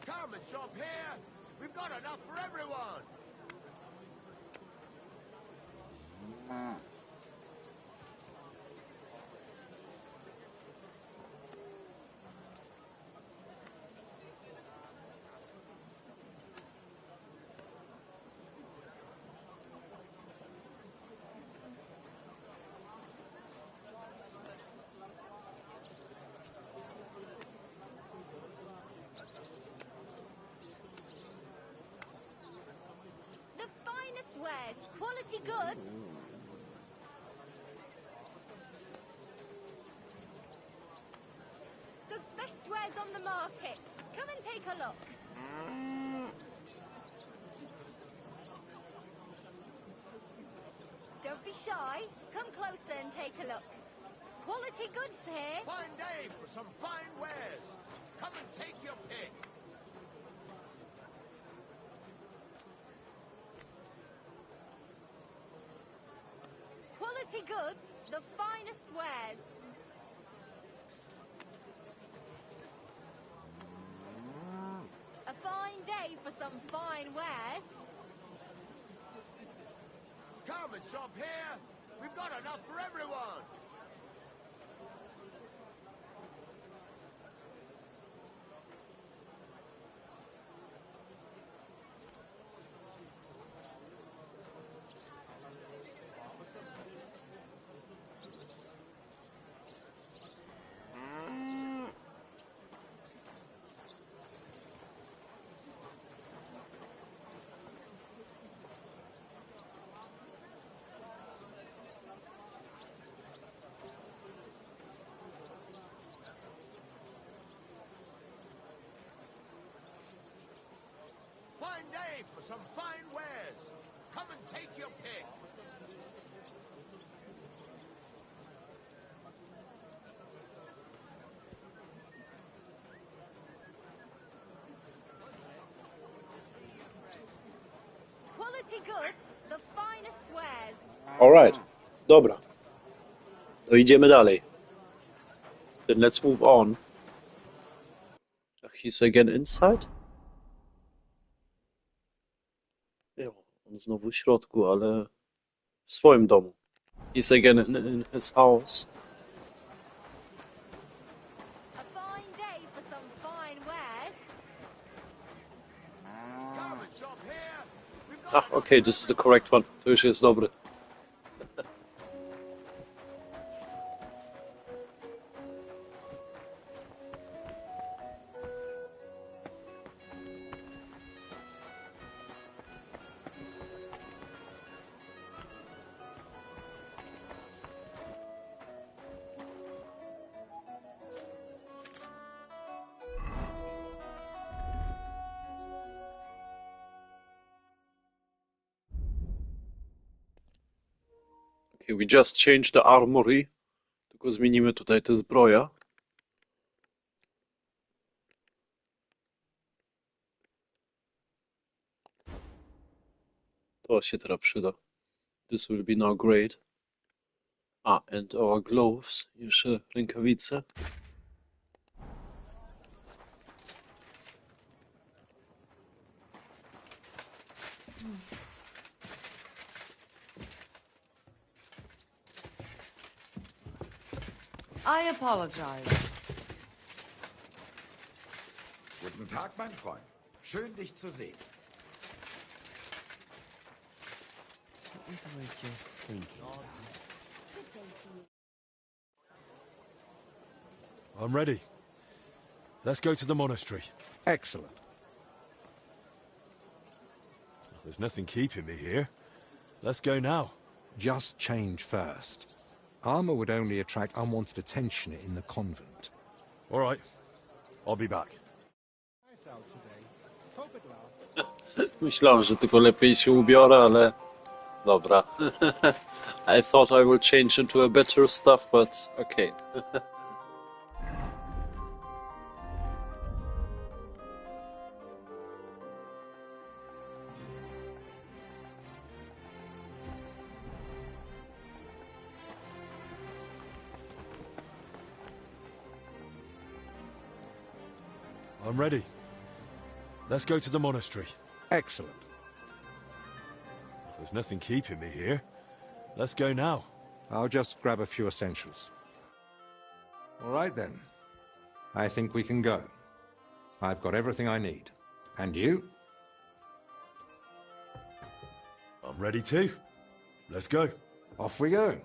Come and shop here. We've got enough for everyone. The finest wares, quality goods. The best wares on the market. Come and take a look. Don't be shy. Come closer and take a look. Quality goods here. Fine day for some fine wares. Come and take your pick. Quality goods, the finest wares. A fine day for some fine wares. Come and shop here. We've got enough for everyone. Fine day for some fine wares. Come and take your pick. Quality goods, the finest wares. Alright. Dobra. To idziemy dalej. Then let's move on. Ach, he's again inside? Jo, on znowu w środku, ale w swoim domu. He's again in his house. A fine day for some fine wares. Come and shop here. Ach, okay, this is the correct one. To już jest dobry. Okay, we just changed the armory. Tylko zmienimy tutaj te zbroja. To się teraz przyda. This will be now great. And our gloves. Jeszcze rękawice. I apologize. Guten Tag, mein Freund. Schön, dich zu sehen. What was I just thinking? I'm ready. Let's go to the monastery. Excellent. There's nothing keeping me here. Let's go now. Just change first. Armor would only attract unwanted attention in the convent. All right. I'll be back. Myślałem, że tylko lepiej się ubiorę, ale dobra. I thought I will change into a better stuff, but okay. I'm ready. Let's go to the monastery. Excellent. There's nothing keeping me here. Let's go now. I'll just grab a few essentials. All right then. I think we can go. I've got everything I need. And you? I'm ready too. Let's go. Off we go.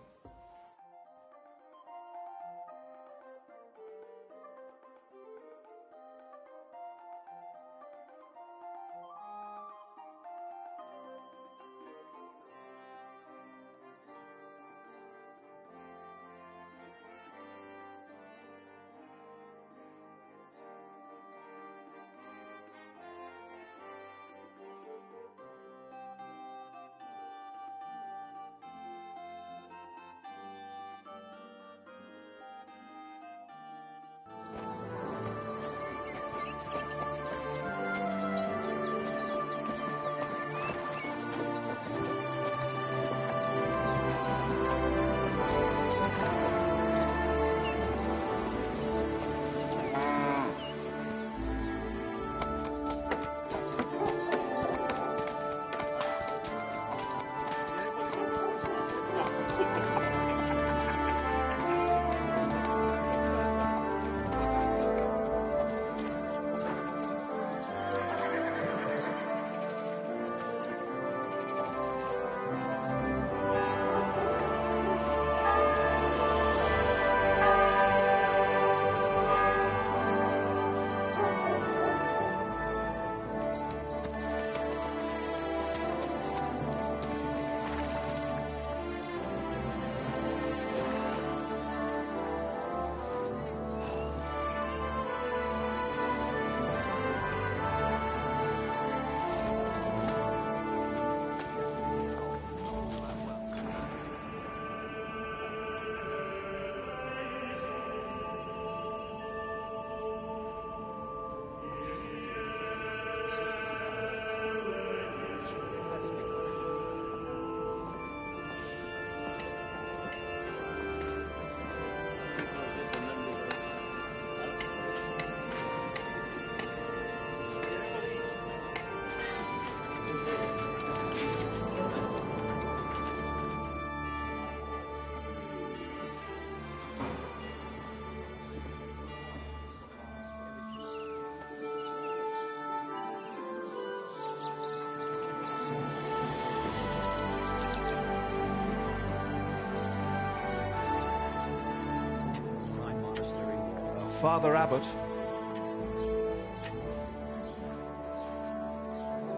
Father Abbot.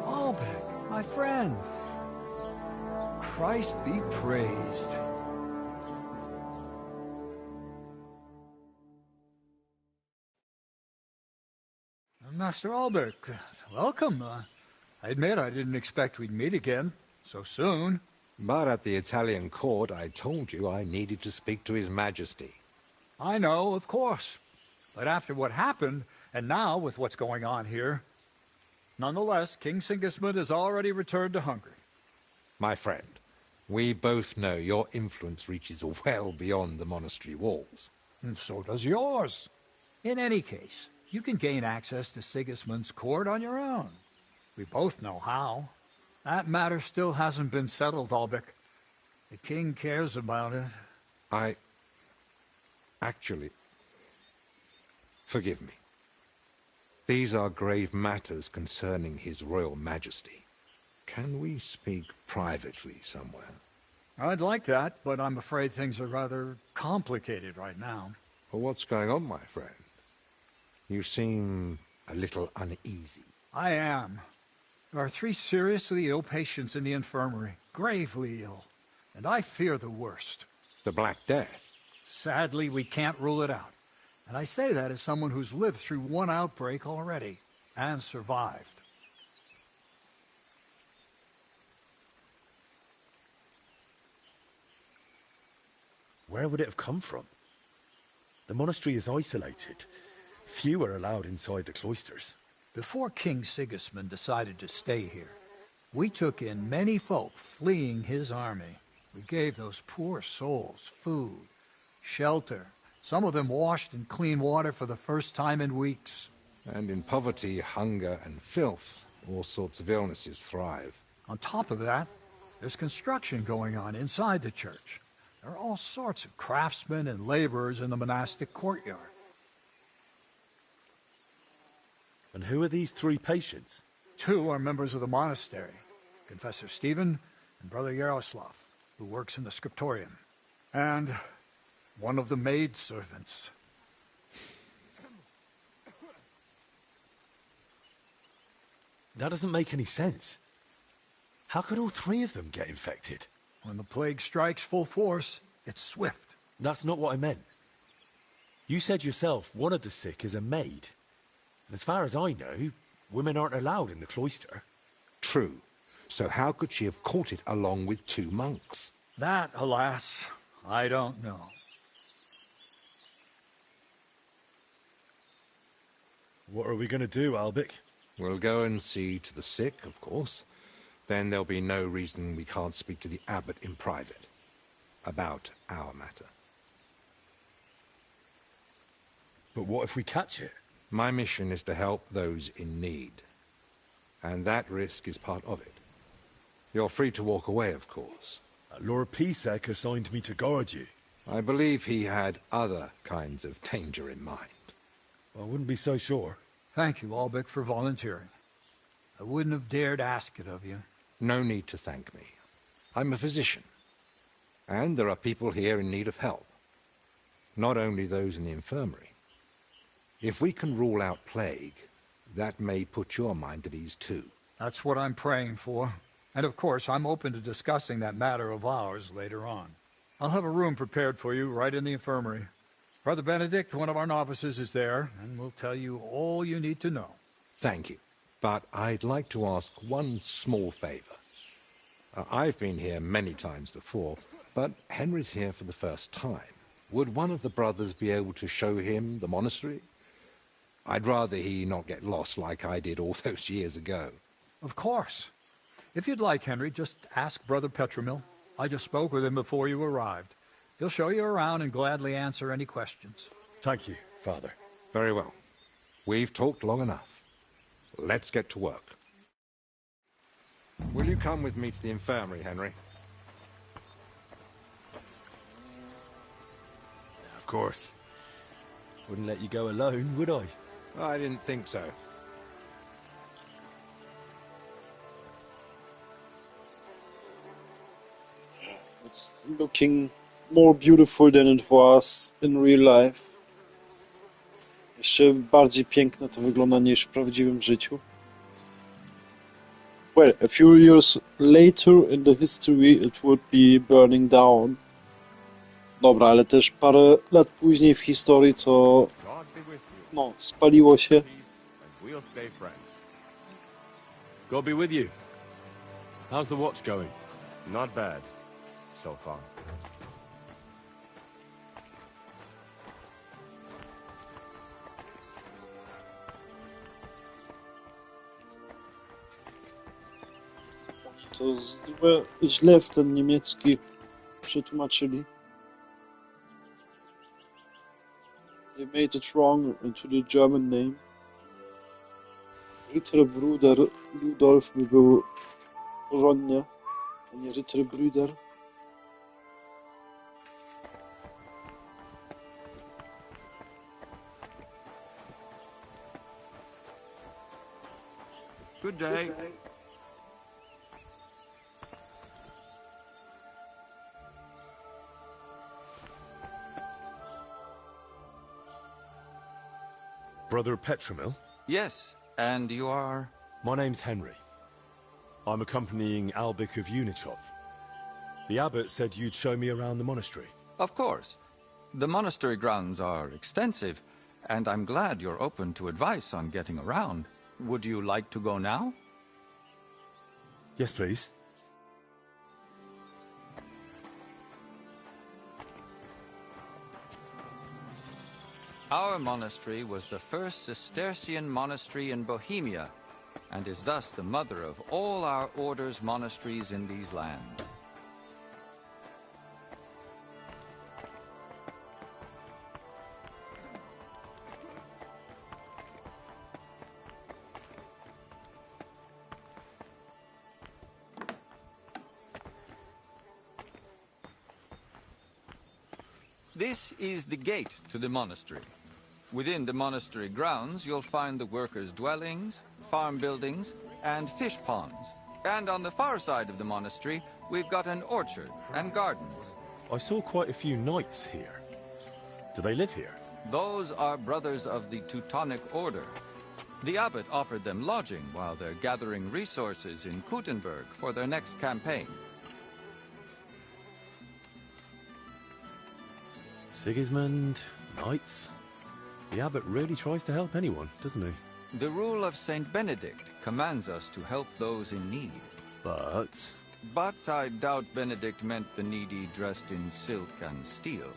Albert, my friend. Christ be praised. Master Albert, welcome. I admit I didn't expect we'd meet again so soon. But at the Italian court, I told you I needed to speak to His Majesty. I know, of course. But after what happened, and now with what's going on here, nonetheless, King Sigismund has already returned to Hungary. My friend, we both know your influence reaches well beyond the monastery walls. And so does yours. In any case, you can gain access to Sigismund's court on your own. We both know how. That matter still hasn't been settled, Albrecht. The king cares about it. Actually... Forgive me. These are grave matters concerning His Royal Majesty. Can we speak privately somewhere? I'd like that, but I'm afraid things are rather complicated right now. Well, what's going on, my friend? You seem a little uneasy. I am. There are 3 seriously ill patients in the infirmary, gravely ill, and I fear the worst. The Black Death? Sadly, we can't rule it out. And I say that as someone who's lived through one outbreak already, and survived. Where would it have come from? The monastery is isolated. Few are allowed inside the cloisters. Before King Sigismund decided to stay here, we took in many folk fleeing his army. We gave those poor souls food, shelter. Some of them washed in clean water for the first time in weeks. And in poverty, hunger, and filth, all sorts of illnesses thrive. On top of that, there's construction going on inside the church. There are all sorts of craftsmen and laborers in the monastic courtyard. And who are these 3 patients? 2 are members of the monastery, Confessor Stephen and Brother Yaroslav, who works in the scriptorium, and one of the maidservants. That doesn't make any sense. How could all 3 of them get infected? When the plague strikes full force, it's swift. That's not what I meant. You said yourself one of the sick is a maid. And as far as I know, women aren't allowed in the cloister. True. So how could she have caught it along with 2 monks? That, alas, I don't know. What are we going to do, Albrecht? We'll go and see to the sick, of course. Then there'll be no reason we can't speak to the abbot in private about our matter. But what if we catch it? My mission is to help those in need. And that risk is part of it. You're free to walk away, of course. Lord Pisek assigned me to guard you. I believe he had other kinds of danger in mind. I wouldn't be so sure. Thank you, Albrecht, for volunteering. I wouldn't have dared ask it of you. No need to thank me. I'm a physician. And there are people here in need of help. Not only those in the infirmary. If we can rule out plague, that may put your mind at ease too. That's what I'm praying for. And of course, I'm open to discussing that matter of ours later on. I'll have a room prepared for you right in the infirmary. Brother Benedict, one of our novices, is there, and will tell you all you need to know. Thank you. But I'd like to ask one small favor. I've been here many times before, but Henry's here for the first time. Would one of the brothers be able to show him the monastery? I'd rather he not get lost like I did all those years ago. Of course. If you'd like, Henry, just ask Brother Petramil. I just spoke with him before you arrived. He'll show you around and gladly answer any questions. Thank you, Father. Very well. We've talked long enough. Let's get to work. Will you come with me to the infirmary, Henry? Of course. Wouldn't let you go alone, would I? I didn't think so. It's looking more beautiful than it was in real life. Jeszcze bardziej piękne to wygląda niż w prawdziwym życiu. Well, a few years later in the history it would be burning down. Dobra, ale też parę lat później w historii to no, spaliło się. We'll stay friends. God be with you. How's the watch going? Not bad, so far. To źle w ten niemiecki przetłumaczyli. They made it wrong into the German name. Ritterbruder Ludolf by był porządnie, a nie Ritterbrüder. Good day. Brother Petramil? Yes, and you are? My name's Henry. I'm accompanying Albik of Unichov. The abbot said you'd show me around the monastery. Of course. The monastery grounds are extensive, and I'm glad you're open to advice on getting around. Would you like to go now? Yes, please. Our monastery was the first Cistercian monastery in Bohemia, and is thus the mother of all our order's monasteries in these lands. This is the gate to the monastery. Within the monastery grounds, you'll find the workers' dwellings, farm buildings, and fish ponds. And on the far side of the monastery, we've got an orchard and gardens. I saw quite a few knights here. Do they live here? Those are brothers of the Teutonic Order. The abbot offered them lodging while they're gathering resources in Kuttenberg for their next campaign. Sigismund, knights. The abbot really tries to help anyone, doesn't he? The rule of Saint Benedict commands us to help those in need. But I doubt Benedict meant the needy dressed in silk and steel.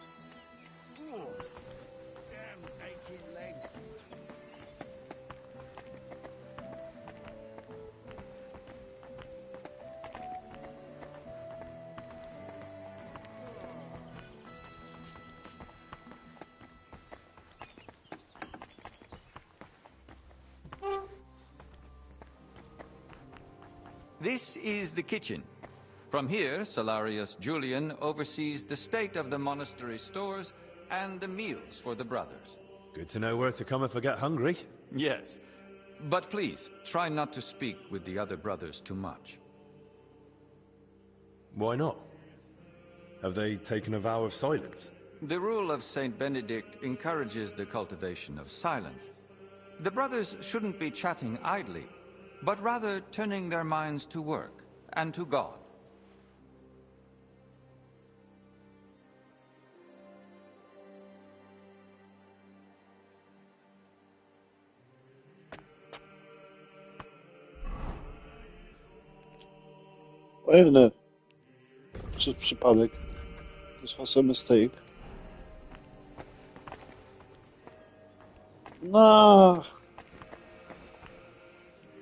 This is the kitchen. From here, Salarius Julian oversees the state of the monastery stores and the meals for the brothers. good to know where to come if I get hungry. Yes, but please, try not to speak with the other brothers too much. Why not? Have they taken a vow of silence? The rule of Saint Benedict encourages the cultivation of silence. The brothers shouldn't be chatting idly, but rather turning their minds to work and to God. Ojej, przez przypadek. This was a mistake. No.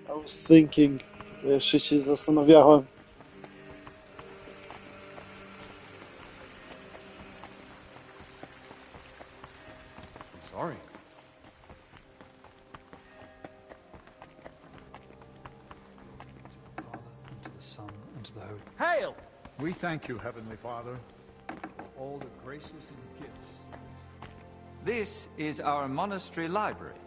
I was thinking. Jeszcze się zastanawiałem. I'm sorry. To the Son, and to the Holy. Hail! We thank you, Heavenly Father, for all the graces and gifts. This is our monastery library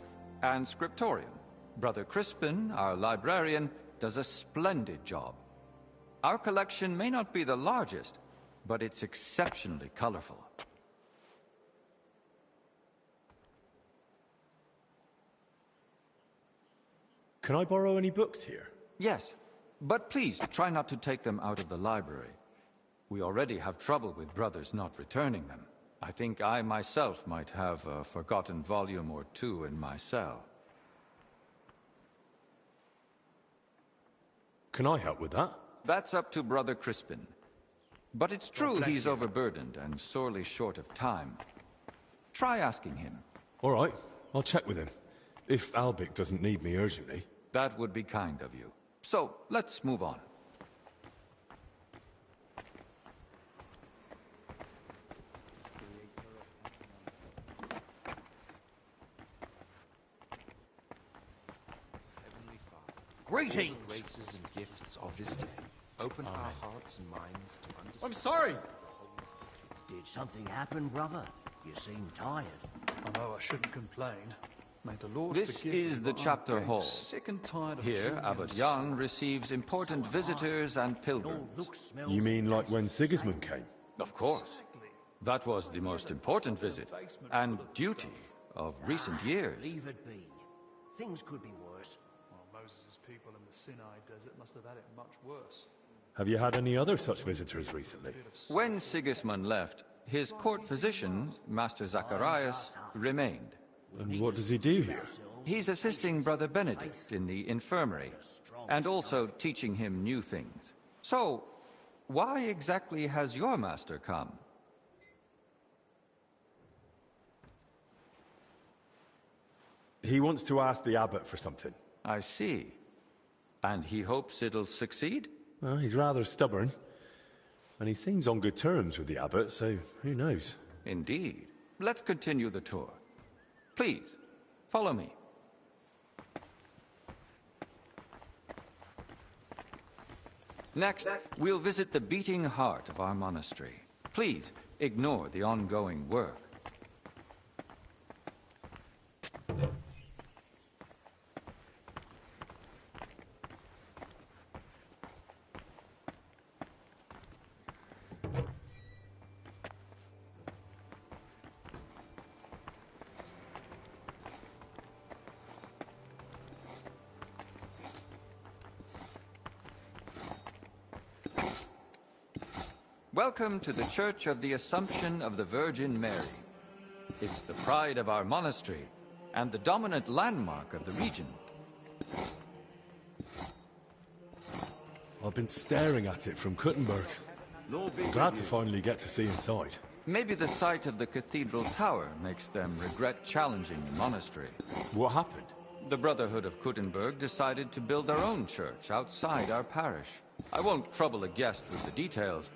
and scriptorium. Brother Crispin, our librarian, does a splendid job. Our collection may not be the largest, but it's exceptionally colorful. Can I borrow any books here? Yes, but please try not to take them out of the library. We already have trouble with brothers not returning them. I think I myself might have a forgotten volume or two in my cell. Can I help with that? That's up to Brother Crispin. But it's true he's overburdened and sorely short of time. Try asking him. All right, I'll check with him. If Albic doesn't need me urgently. That would be kind of you. So, let's move on. Greetings! Graces and gifts of this day. Open our hearts and minds to understand. I'm sorry! Did something happen, brother? You seem tired. Although I shouldn't complain. May the Lord This forgive is me, the but I'm chapter getting hall. sick and tired of Here, chewing Abbot and Young receives important visitors and pilgrims. You mean like when Sigismund came? Of course. That was the most important visit, and duty of recent years. Leave it be. Things could be worse. Well, Moses' people in the Sinai desert must have had it much worse. Have you had any other such visitors recently? When Sigismund left, his court physician, Master Zacharias, remained. And what does he do here? He's assisting Brother Benedict in the infirmary, and also teaching him new things. So, why exactly has your master come? He wants to ask the abbot for something. I see. And he hopes it'll succeed? Well, he's rather stubborn. And he seems on good terms with the abbot, so who knows? Indeed. Let's continue the tour. Please, follow me. Next, we'll visit the beating heart of our monastery. Please, ignore the ongoing work. Welcome to the Church of the Assumption of the Virgin Mary. It's the pride of our monastery and the dominant landmark of the region. I've been staring at it from Kuttenberg. Glad to finally get to see inside. Maybe the sight of the cathedral tower makes them regret challenging the monastery. What happened? The Brotherhood of Kuttenberg decided to build their own church outside our parish. I won't trouble a guest with the details,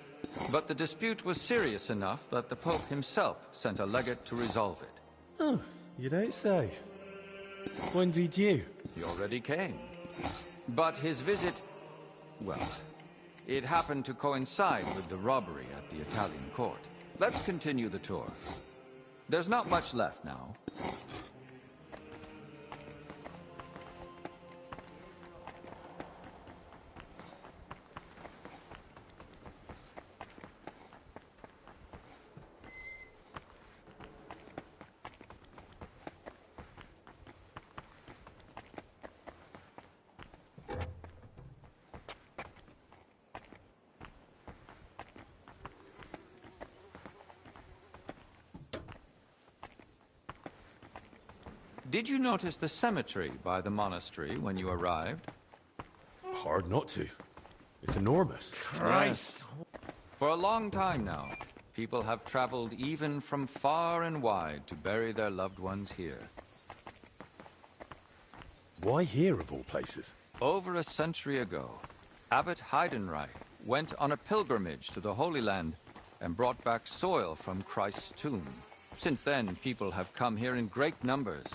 but the dispute was serious enough that the Pope himself sent a legate to resolve it. Oh, you don't say. When's he due? He already came. But his visit, well, it happened to coincide with the robbery at the Italian court. Let's continue the tour. There's not much left now. Did you notice the cemetery by the monastery when you arrived? Hard not to. It's enormous. Christ! For a long time now, people have traveled even from far and wide to bury their loved ones here. Why here, of all places? Over a century ago, Abbot Hernryk went on a pilgrimage to the Holy Land and brought back soil from Christ's tomb. Since then, people have come here in great numbers.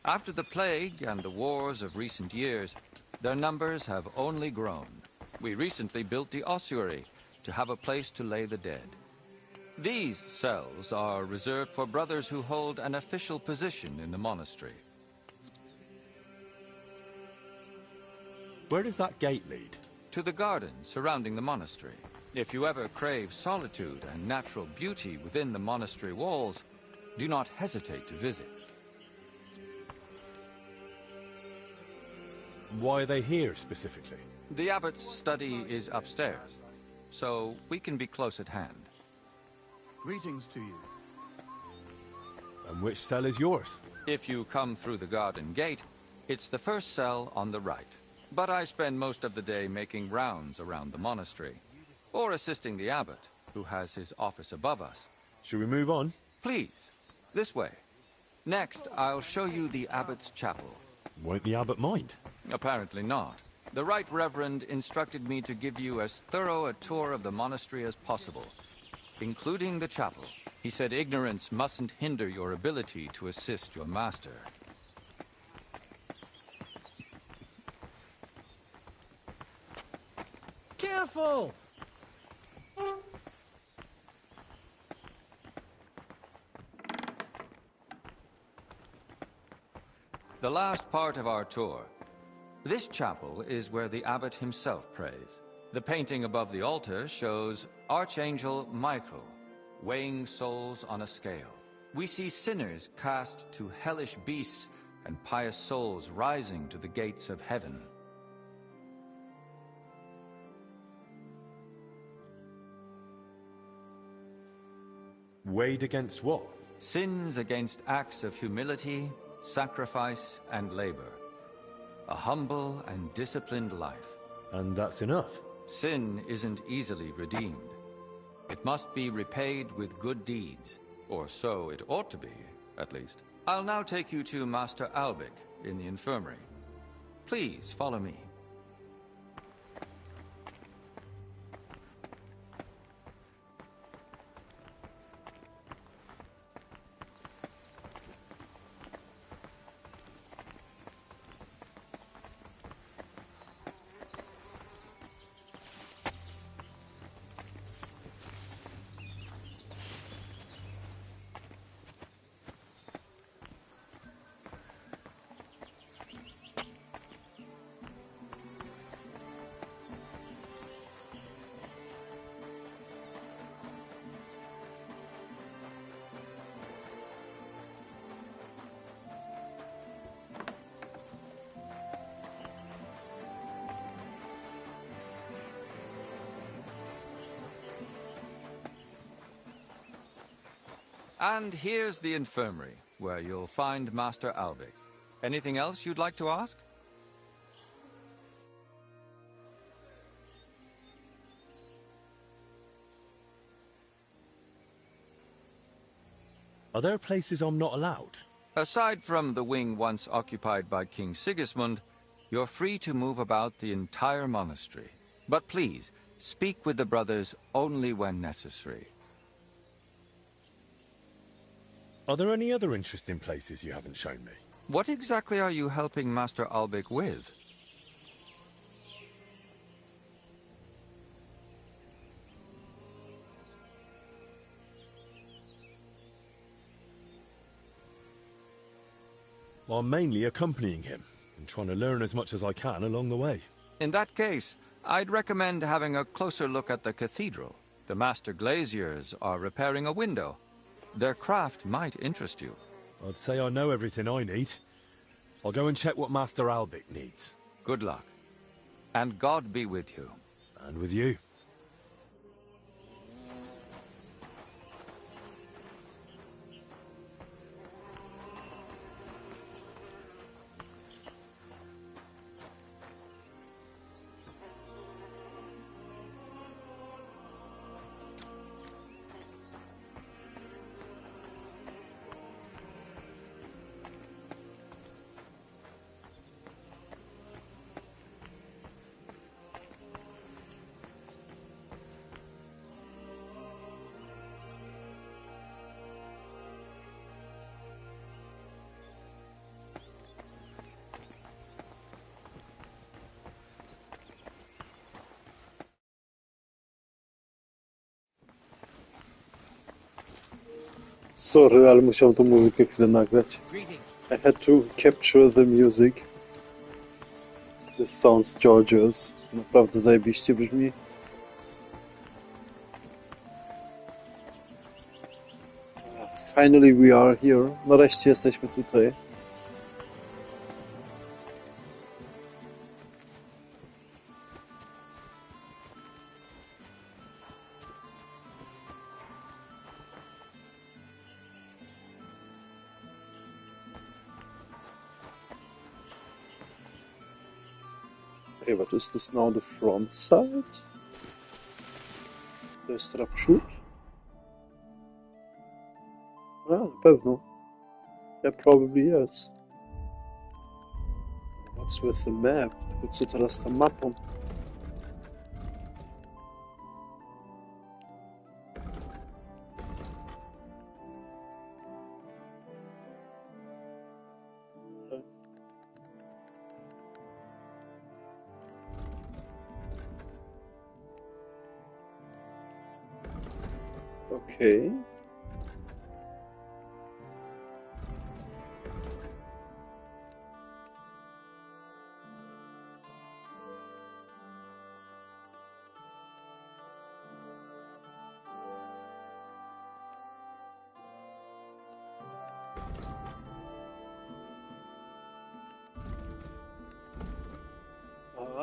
After the plague and the wars of recent years, their numbers have only grown. We recently built the ossuary to have a place to lay the dead. These cells are reserved for brothers who hold an official position in the monastery. Where does that gate lead? To the gardens surrounding the monastery. If you ever crave solitude and natural beauty within the monastery walls, do not hesitate to visit. Why are they here specifically? The abbot's study is upstairs, so we can be close at hand. Greetings to you. And which cell is yours? If you come through the garden gate, it's the first cell on the right. But I spend most of the day making rounds around the monastery, or assisting the abbot, who has his office above us. Should we move on? Please, this way. Next, I'll show you the abbot's chapel. Won't the abbot mind? Apparently not. The Right Reverend instructed me to give you as thorough a tour of the monastery as possible, including the chapel. He said ignorance mustn't hinder your ability to assist your master. Careful! The last part of our tour. This chapel is where the abbot himself prays. The painting above the altar shows Archangel Michael weighing souls on a scale. We see sinners cast to hellish beasts and pious souls rising to the gates of heaven. Weighed against what? Sins against acts of humility, sacrifice, and labor. A humble and disciplined life. And that's enough? Sin isn't easily redeemed. It must be repaid with good deeds, or so it ought to be, at least. I'll now take you to Master Albic in the infirmary. Please follow me. And here's the infirmary, where you'll find Master Albic. Anything else you'd like to ask? Are there places I'm not allowed? Aside from the wing once occupied by King Sigismund, you're free to move about the entire monastery. But please, speak with the brothers only when necessary. Are there any other interesting places you haven't shown me? What exactly are you helping Master Albic with? Well, I'm mainly accompanying him and trying to learn as much as I can along the way. In that case, I'd recommend having a closer look at the cathedral. The master glaziers are repairing a window. Their craft might interest you. I'd say I know everything I need. I'll go and check what Master Albic needs. Good luck. And God be with you. And with you. Sorry, ale musiałem tą muzykę chwilę nagrać. I had to capture the music. This sounds gorgeous. Naprawdę zajebiście brzmi. Finally we are here. Nareszcie jesteśmy tutaj. Okay, but is this now the front side? To jest naprzód? A, na pewno. Yeah, probably yes. What's with the map? Tylko co teraz z tą mapą? Okay.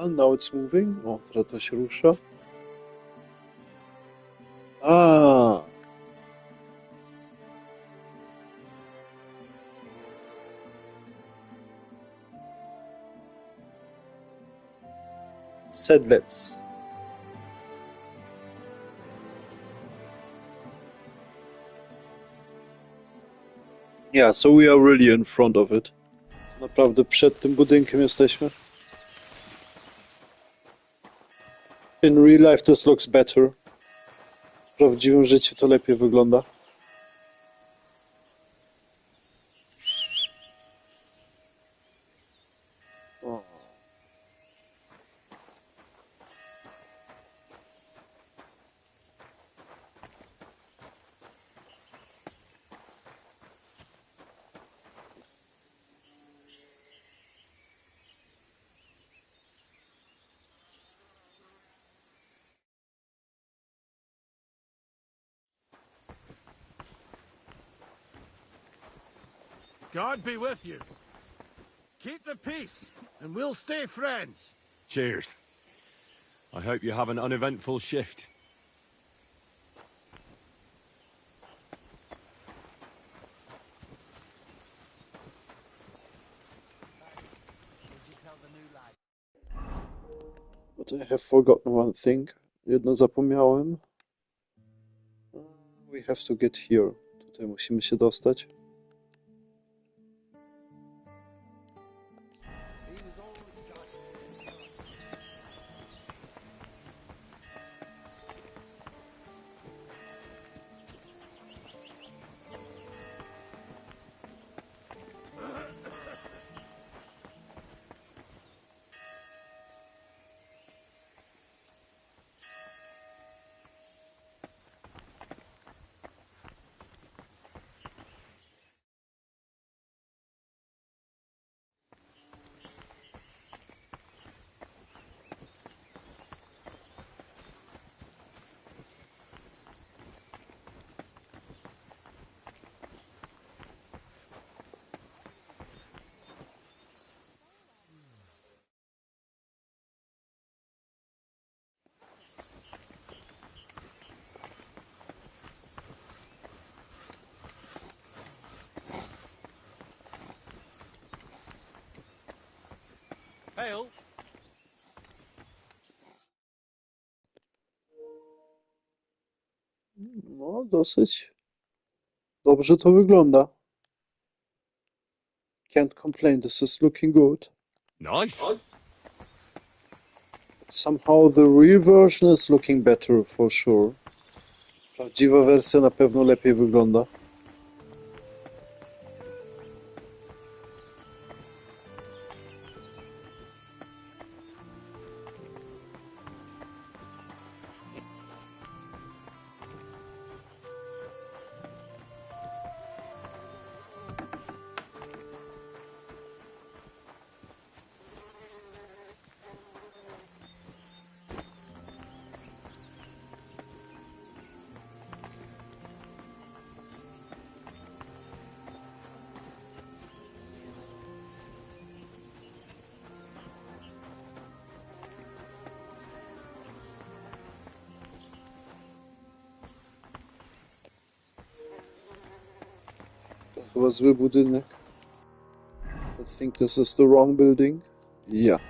Now it's moving. O, teraz to się rusza. Sedletz. Yeah, so we are really in front of it. Naprawdę przed tym budynkiem jesteśmy. In real life this looks better. W prawdziwym życiu to lepiej wygląda. O. God be with you. Keep the peace, and we'll stay friends. Cheers. I hope you have an uneventful shift. But I have forgotten one thing. Jedno zapomniałem. We have to get here. Tutaj musimy się dostać. Hail. No, dosyć dobrze to wygląda. Can't complain, this is looking good. Nice. Somehow the real version is looking better for sure. Prawdziwa wersja na pewno lepiej wygląda. To chyba zły budynek. I think this is the wrong building. Yeah.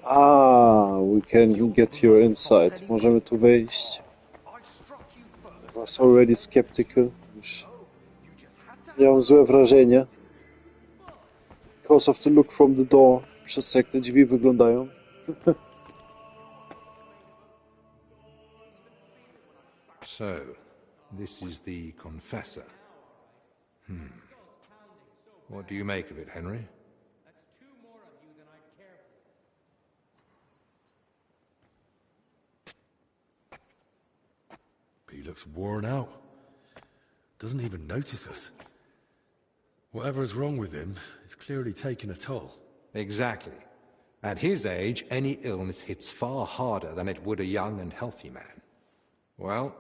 We can get your insight. Możemy tu wejść. I was already skeptical. Już miałem złe wrażenie. Because of the look from the door. Przez to, jak te drzwi wyglądają. So, this is the confessor. What do you make of it, Henry? He looks worn out. Doesn't even notice us. Whatever's wrong with him, it's clearly taken a toll. Exactly. At his age, any illness hits far harder than it would a young and healthy man. Well,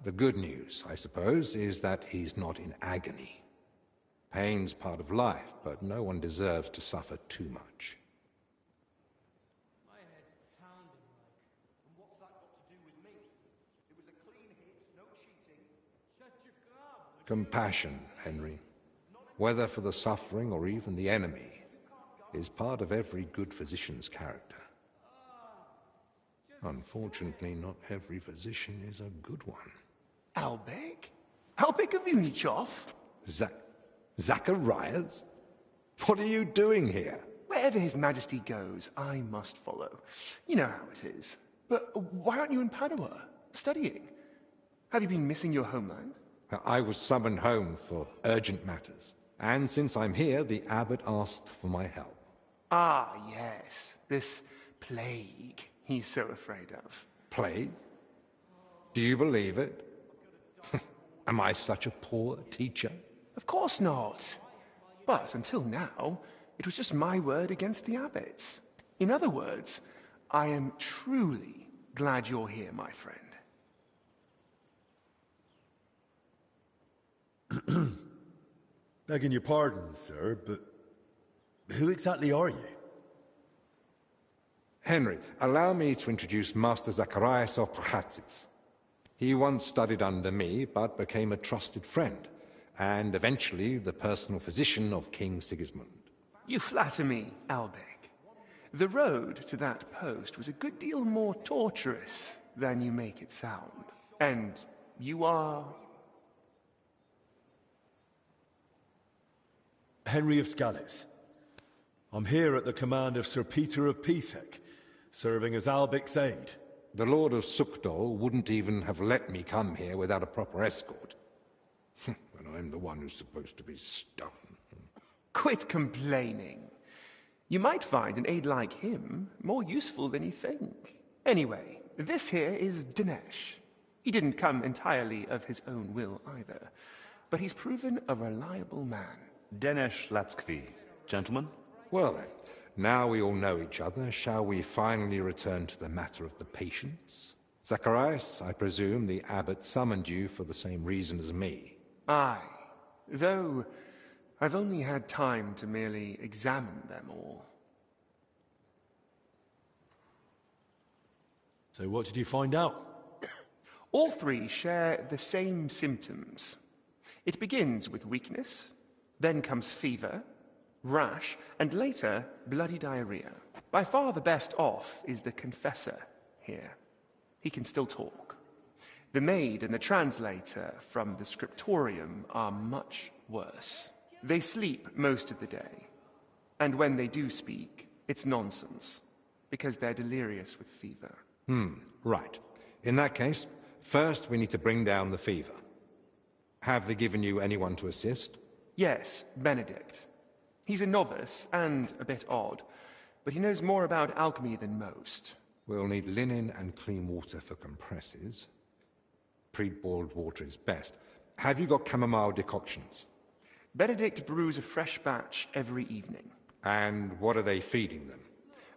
the good news, I suppose, is that he's not in agony. Pain's part of life, but no one deserves to suffer too much. Compassion, Henry, whether for the suffering or even the enemy, is part of every good physician's character. Unfortunately, not every physician is a good one. Albek? Albek of Unichov? Zacharias? What are you doing here? Wherever His Majesty goes, I must follow. You know how it is. But why aren't you in Padua, studying? Have you been missing your homeland? I was summoned home for urgent matters. And since I'm here, the abbot asked for my help. Ah, yes. This plague he's so afraid of. Plague? Do you believe it? Am I such a poor teacher? Of course not. But until now, it was just my word against the abbot's. In other words, I am truly glad you're here, my friend. Begging your pardon, sir, but who exactly are you? Henry, allow me to introduce Master Zacharias of Prchatsitz. He once studied under me, but became a trusted friend, and eventually the personal physician of King Sigismund. You flatter me, Albek. The road to that post was a good deal more torturous than you make it sound. And you are... Henry of Skalitz. I'm here at the command of Sir Peter of Pisek, serving as Albek's aide. The Lord of Sukdol wouldn't even have let me come here without a proper escort. And I'm the one who's supposed to be stubborn. Quit complaining. You might find an aide like him more useful than you think. Anyway, this here is Dinesh. He didn't come entirely of his own will either, but he's proven a reliable man. Dinesh Latskvi, gentlemen. Well then, now we all know each other, shall we finally return to the matter of the patients? Zacharias, I presume the abbot summoned you for the same reason as me. Aye, though I've only had time to merely examine them all. So what did you find out? All three share the same symptoms. It begins with weakness, then comes fever, rash, and later bloody diarrhea. By far the best off is the confessor here. He can still talk. The maid and the translator from the scriptorium are much worse. They sleep most of the day, and when they do speak, it's nonsense, because they're delirious with fever. Right. In that case, first we need to bring down the fever. Have they given you anyone to assist? Yes, Benedict. He's a novice and a bit odd, but he knows more about alchemy than most. We'll need linen and clean water for compresses. Pre-boiled water is best. Have you got chamomile decoctions? Benedict brews a fresh batch every evening. And what are they feeding them?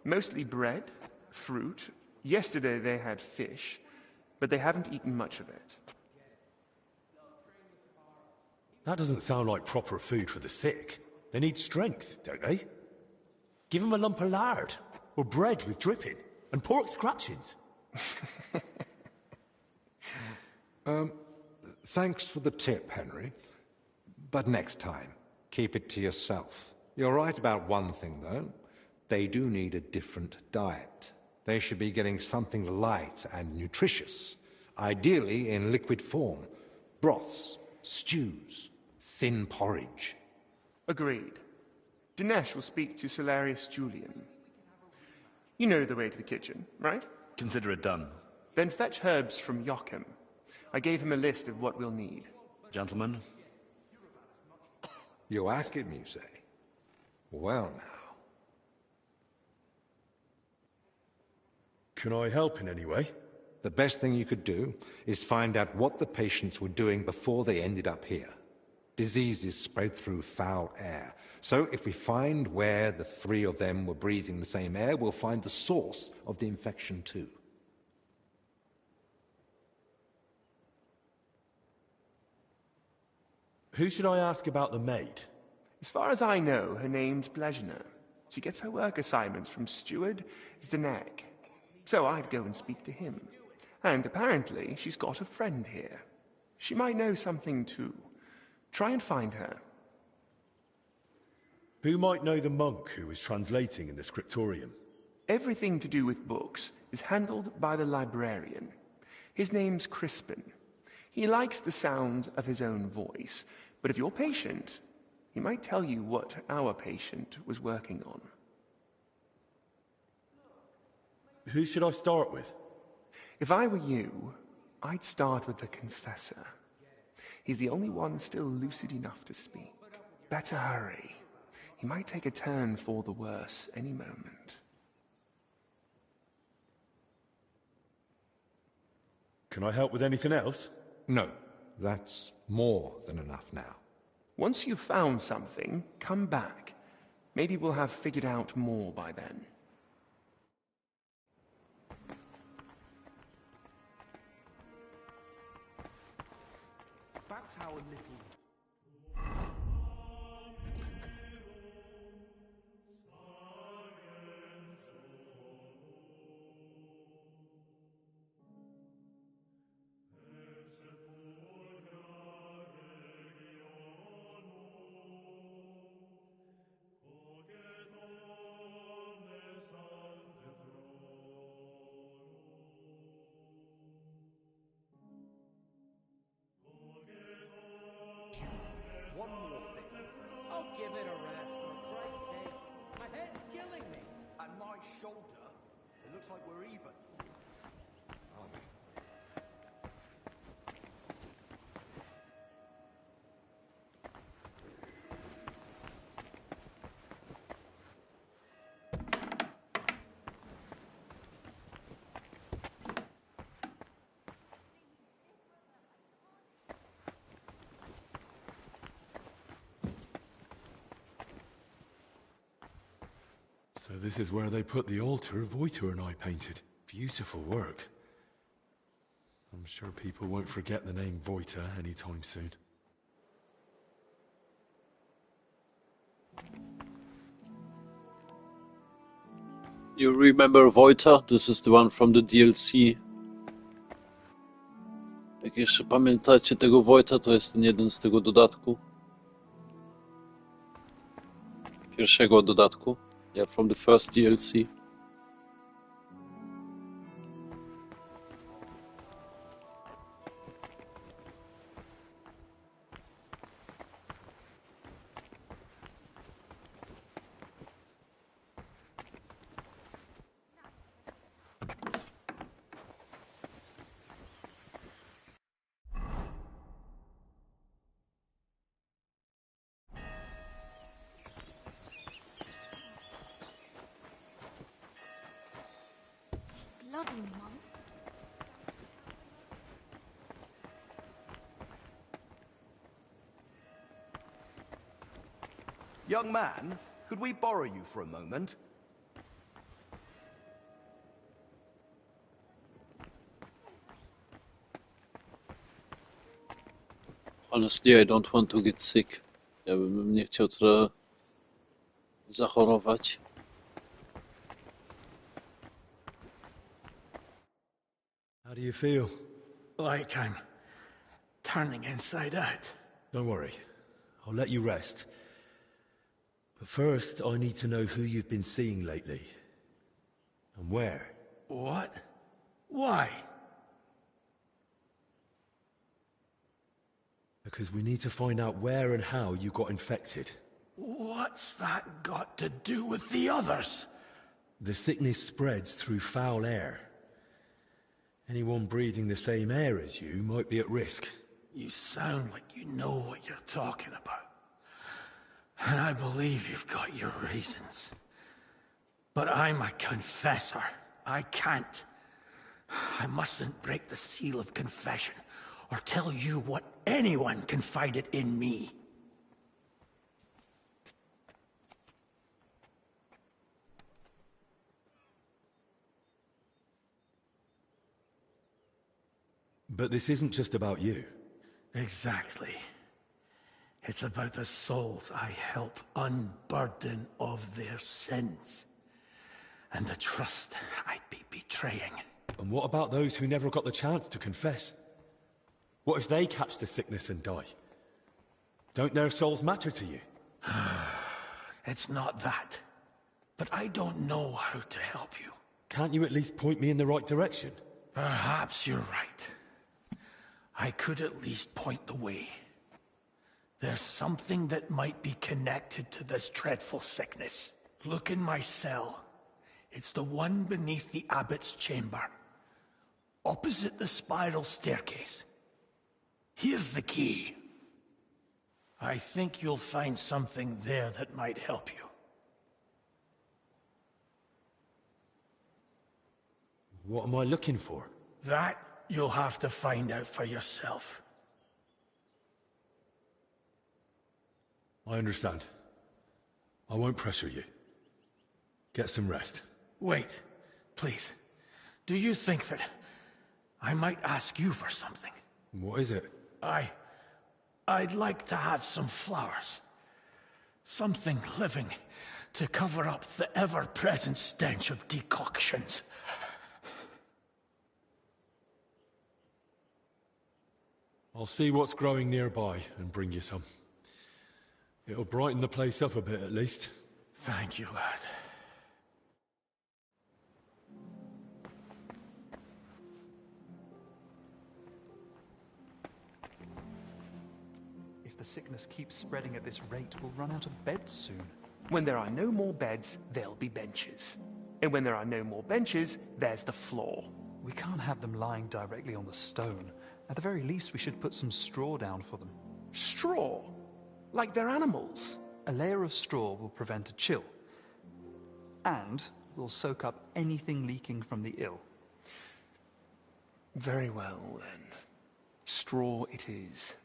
Mostly bread, fruit. Yesterday they had fish, but they haven't eaten much of it. That doesn't sound like proper food for the sick. They need strength, don't they? Give them a lump of lard, or bread with dripping, and pork scratchings. Thanks for the tip, Henry. But next time, keep it to yourself. You're right about one thing, though. They do need a different diet. They should be getting something light and nutritious, ideally in liquid form. Broths, stews, thin porridge. Agreed. Dinesh will speak to Solarius Julian. You know the way to the kitchen, right? Consider it done. Then fetch herbs from Joachim. I gave him a list of what we'll need. Gentlemen. Joachim, you say? Well now. Can I help in any way? The best thing you could do is find out what the patients were doing before they ended up here. Diseases spread through foul air. So if we find where the three of them were breathing the same air, we'll find the source of the infection too. Who should I ask about the maid? As far as I know, her name's Blezhna. She gets her work assignments from Steward Zdenek. So I'd go and speak to him. And apparently, she's got a friend here. She might know something too. Try and find her. Who might know the monk who was translating in the scriptorium? Everything to do with books is handled by the librarian. His name's Crispin. He likes the sound of his own voice, but if you're patient, he might tell you what our patient was working on. Who should I start with? If I were you, I'd start with the confessor. He's the only one still lucid enough to speak. Better hurry. He might take a turn for the worse any moment. Can I help with anything else? No, that's more than enough now. Once you've found something, come back. Maybe we'll have figured out more by then. That's our little... One more thing. I'll give it a rest, for Christ's sake. My head's killing me. And my shoulder, it looks like we're even. So this is where they put the altar Wojtur and I painted. Beautiful work. I'm sure people won't forget the name Wojtur anytime soon. You remember Wojtur? This is the one from the DLC. Jak jeszcze pamiętacie tego Wojta, to jest ten jeden z tego dodatku. Pierwszego dodatku. Yeah, from the first DLC. Bloody monk. Young man, could we borrow you for a moment? Honestly, I don't want to get sick. Ja bym nie chciał trochę zachorować. How do you feel? Like I'm turning inside out. Don't worry. I'll let you rest. But first, I need to know who you've been seeing lately. And where. What? Why? Because we need to find out where and how you got infected. What's that got to do with the others? The sickness spreads through foul air. Anyone breathing the same air as you might be at risk. You sound like you know what you're talking about. And I believe you've got your reasons. But I'm a confessor. I can't. I mustn't break the seal of confession, or tell you what anyone confided in me. But this isn't just about you. Exactly. It's about the souls I help unburden of their sins, and the trust I'd be betraying. And what about those who never got the chance to confess? What if they catch the sickness and die? Don't their souls matter to you? It's not that. But I don't know how to help you. Can't you at least point me in the right direction? Perhaps you're right. I could at least point the way. There's something that might be connected to this dreadful sickness. Look in my cell. It's the one beneath the abbot's chamber, opposite the spiral staircase. Here's the key. I think you'll find something there that might help you. What am I looking for? That you'll have to find out for yourself. I understand. I won't pressure you. Get some rest. Wait, please. Do you think that I might ask you for something? What is it? I'd like to have some flowers. Something living to cover up the ever-present stench of decoctions. I'll see what's growing nearby and bring you some. It'll brighten the place up a bit at least. Thank you, lad. If the sickness keeps spreading at this rate, we'll run out of beds soon. When there are no more beds, there'll be benches. And when there are no more benches, there's the floor. We can't have them lying directly on the stone. At the very least, we should put some straw down for them. Straw? Like they're animals? A layer of straw will prevent a chill. And will soak up anything leaking from the ill. Very well, then. Straw it is.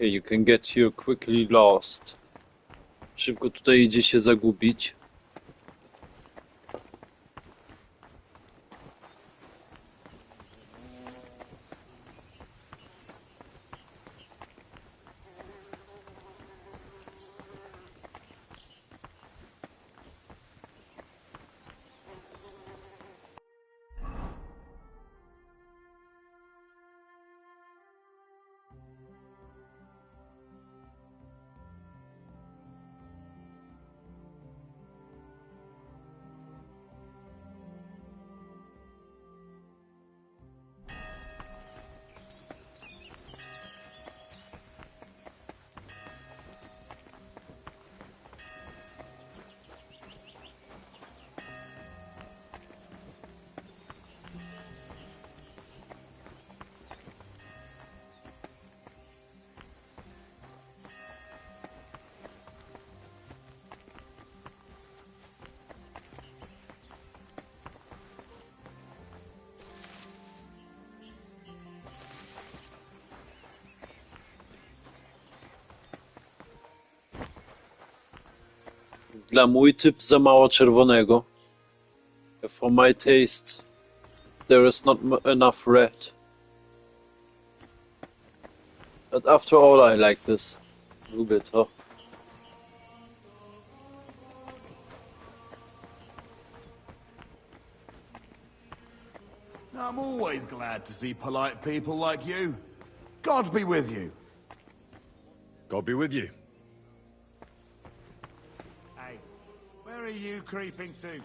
Okay, you can get here quickly lost. Szybko tutaj idzie się zagubić. Dla mój typ za mało czerwonego. For my taste, there is not enough red. But after all, I like this. Lubię to. glad to see polite people like you. God be with you. God be with you. Hey, where are you creeping to?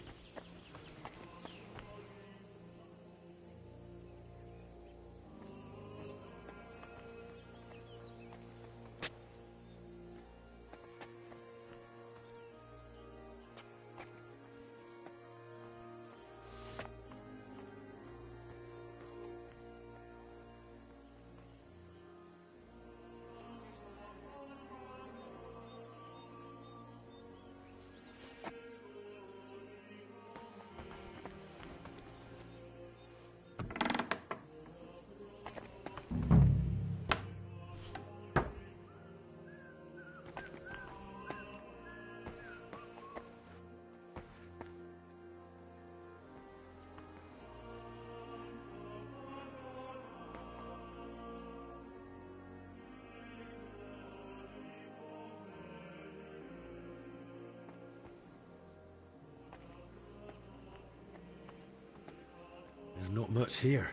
There's not much here.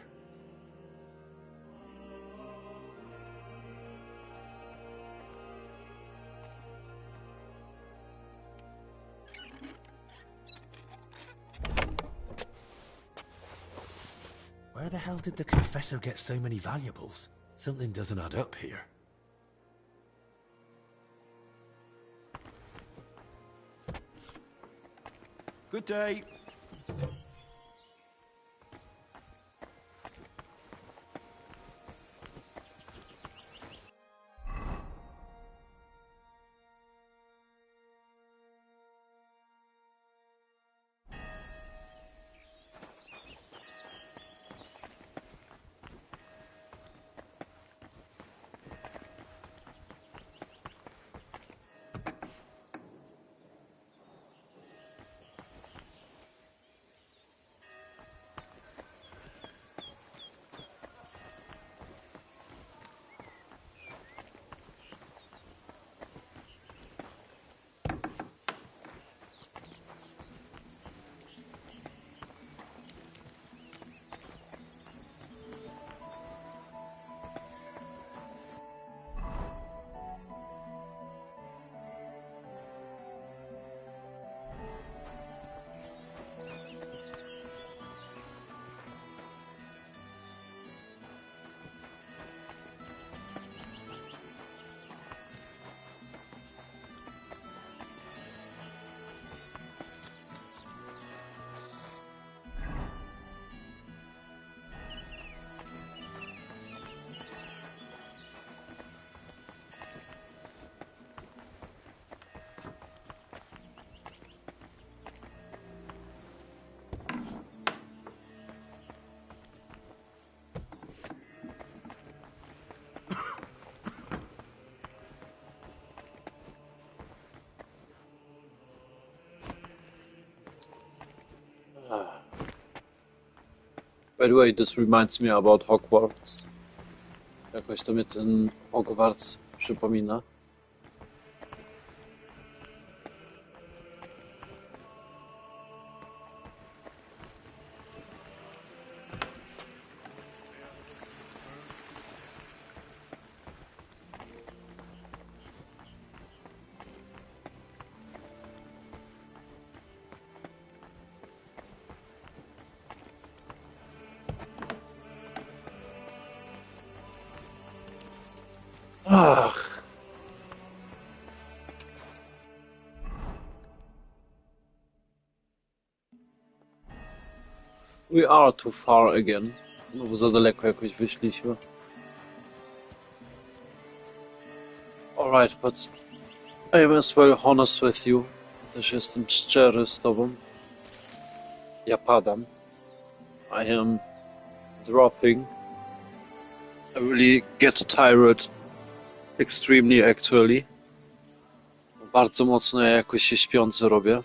Where the hell did the confessor get so many valuables? Something doesn't add up here. Good day. By the way, this reminds me about Hogwarts. Jakoś to mnie ten Hogwarts przypomina. Ach. We are too far again. Znowu za daleko jakoś wyszliśmy. Alright, but I am as well honest with you. Też jestem szczery z tobą. Ja padam. I am dropping. I really get tired. Extremely actually. Bardzo mocno ja jakoś się śpiący robię.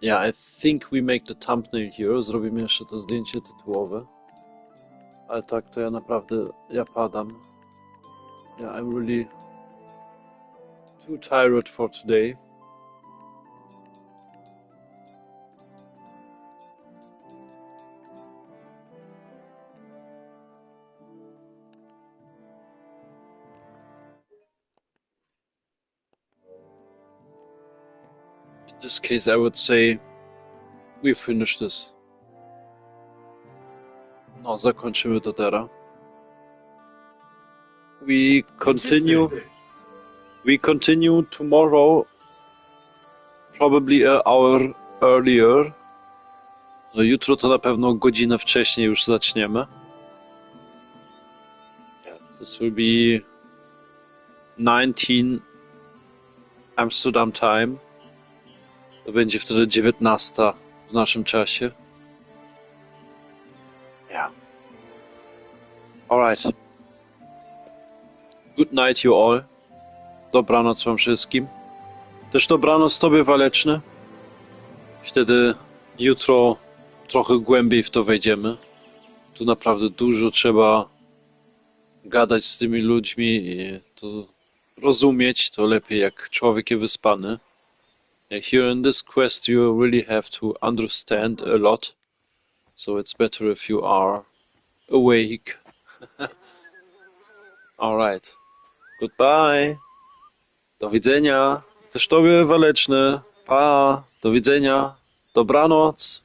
Yeah, I think we make the thumbnail here. Zrobimy jeszcze to zdjęcie tytułowe. Ale tak, to ja naprawdę, ja padam. Yeah, I'm really too tired for today. In this case, I would say we finish this. No, zakończymy to teraz. We continue tomorrow, probably an hour earlier. No jutro to na pewno godzinę wcześniej już zaczniemy. This will be 19 Amsterdam time. To będzie wtedy 19 w naszym czasie. Yeah. Alright. Good night you all. Dobranoc wam wszystkim. Też dobranoc tobie, Waleczny. Wtedy jutro trochę głębiej w to wejdziemy. Tu naprawdę dużo trzeba gadać z tymi ludźmi i to rozumieć. To lepiej jak człowiek jest wyspany. Here in this quest you really have to understand a lot. So it's better if you are awake. Alright. Goodbye. Do widzenia. Też tobie, Waleczny. Pa. Do widzenia. Dobranoc.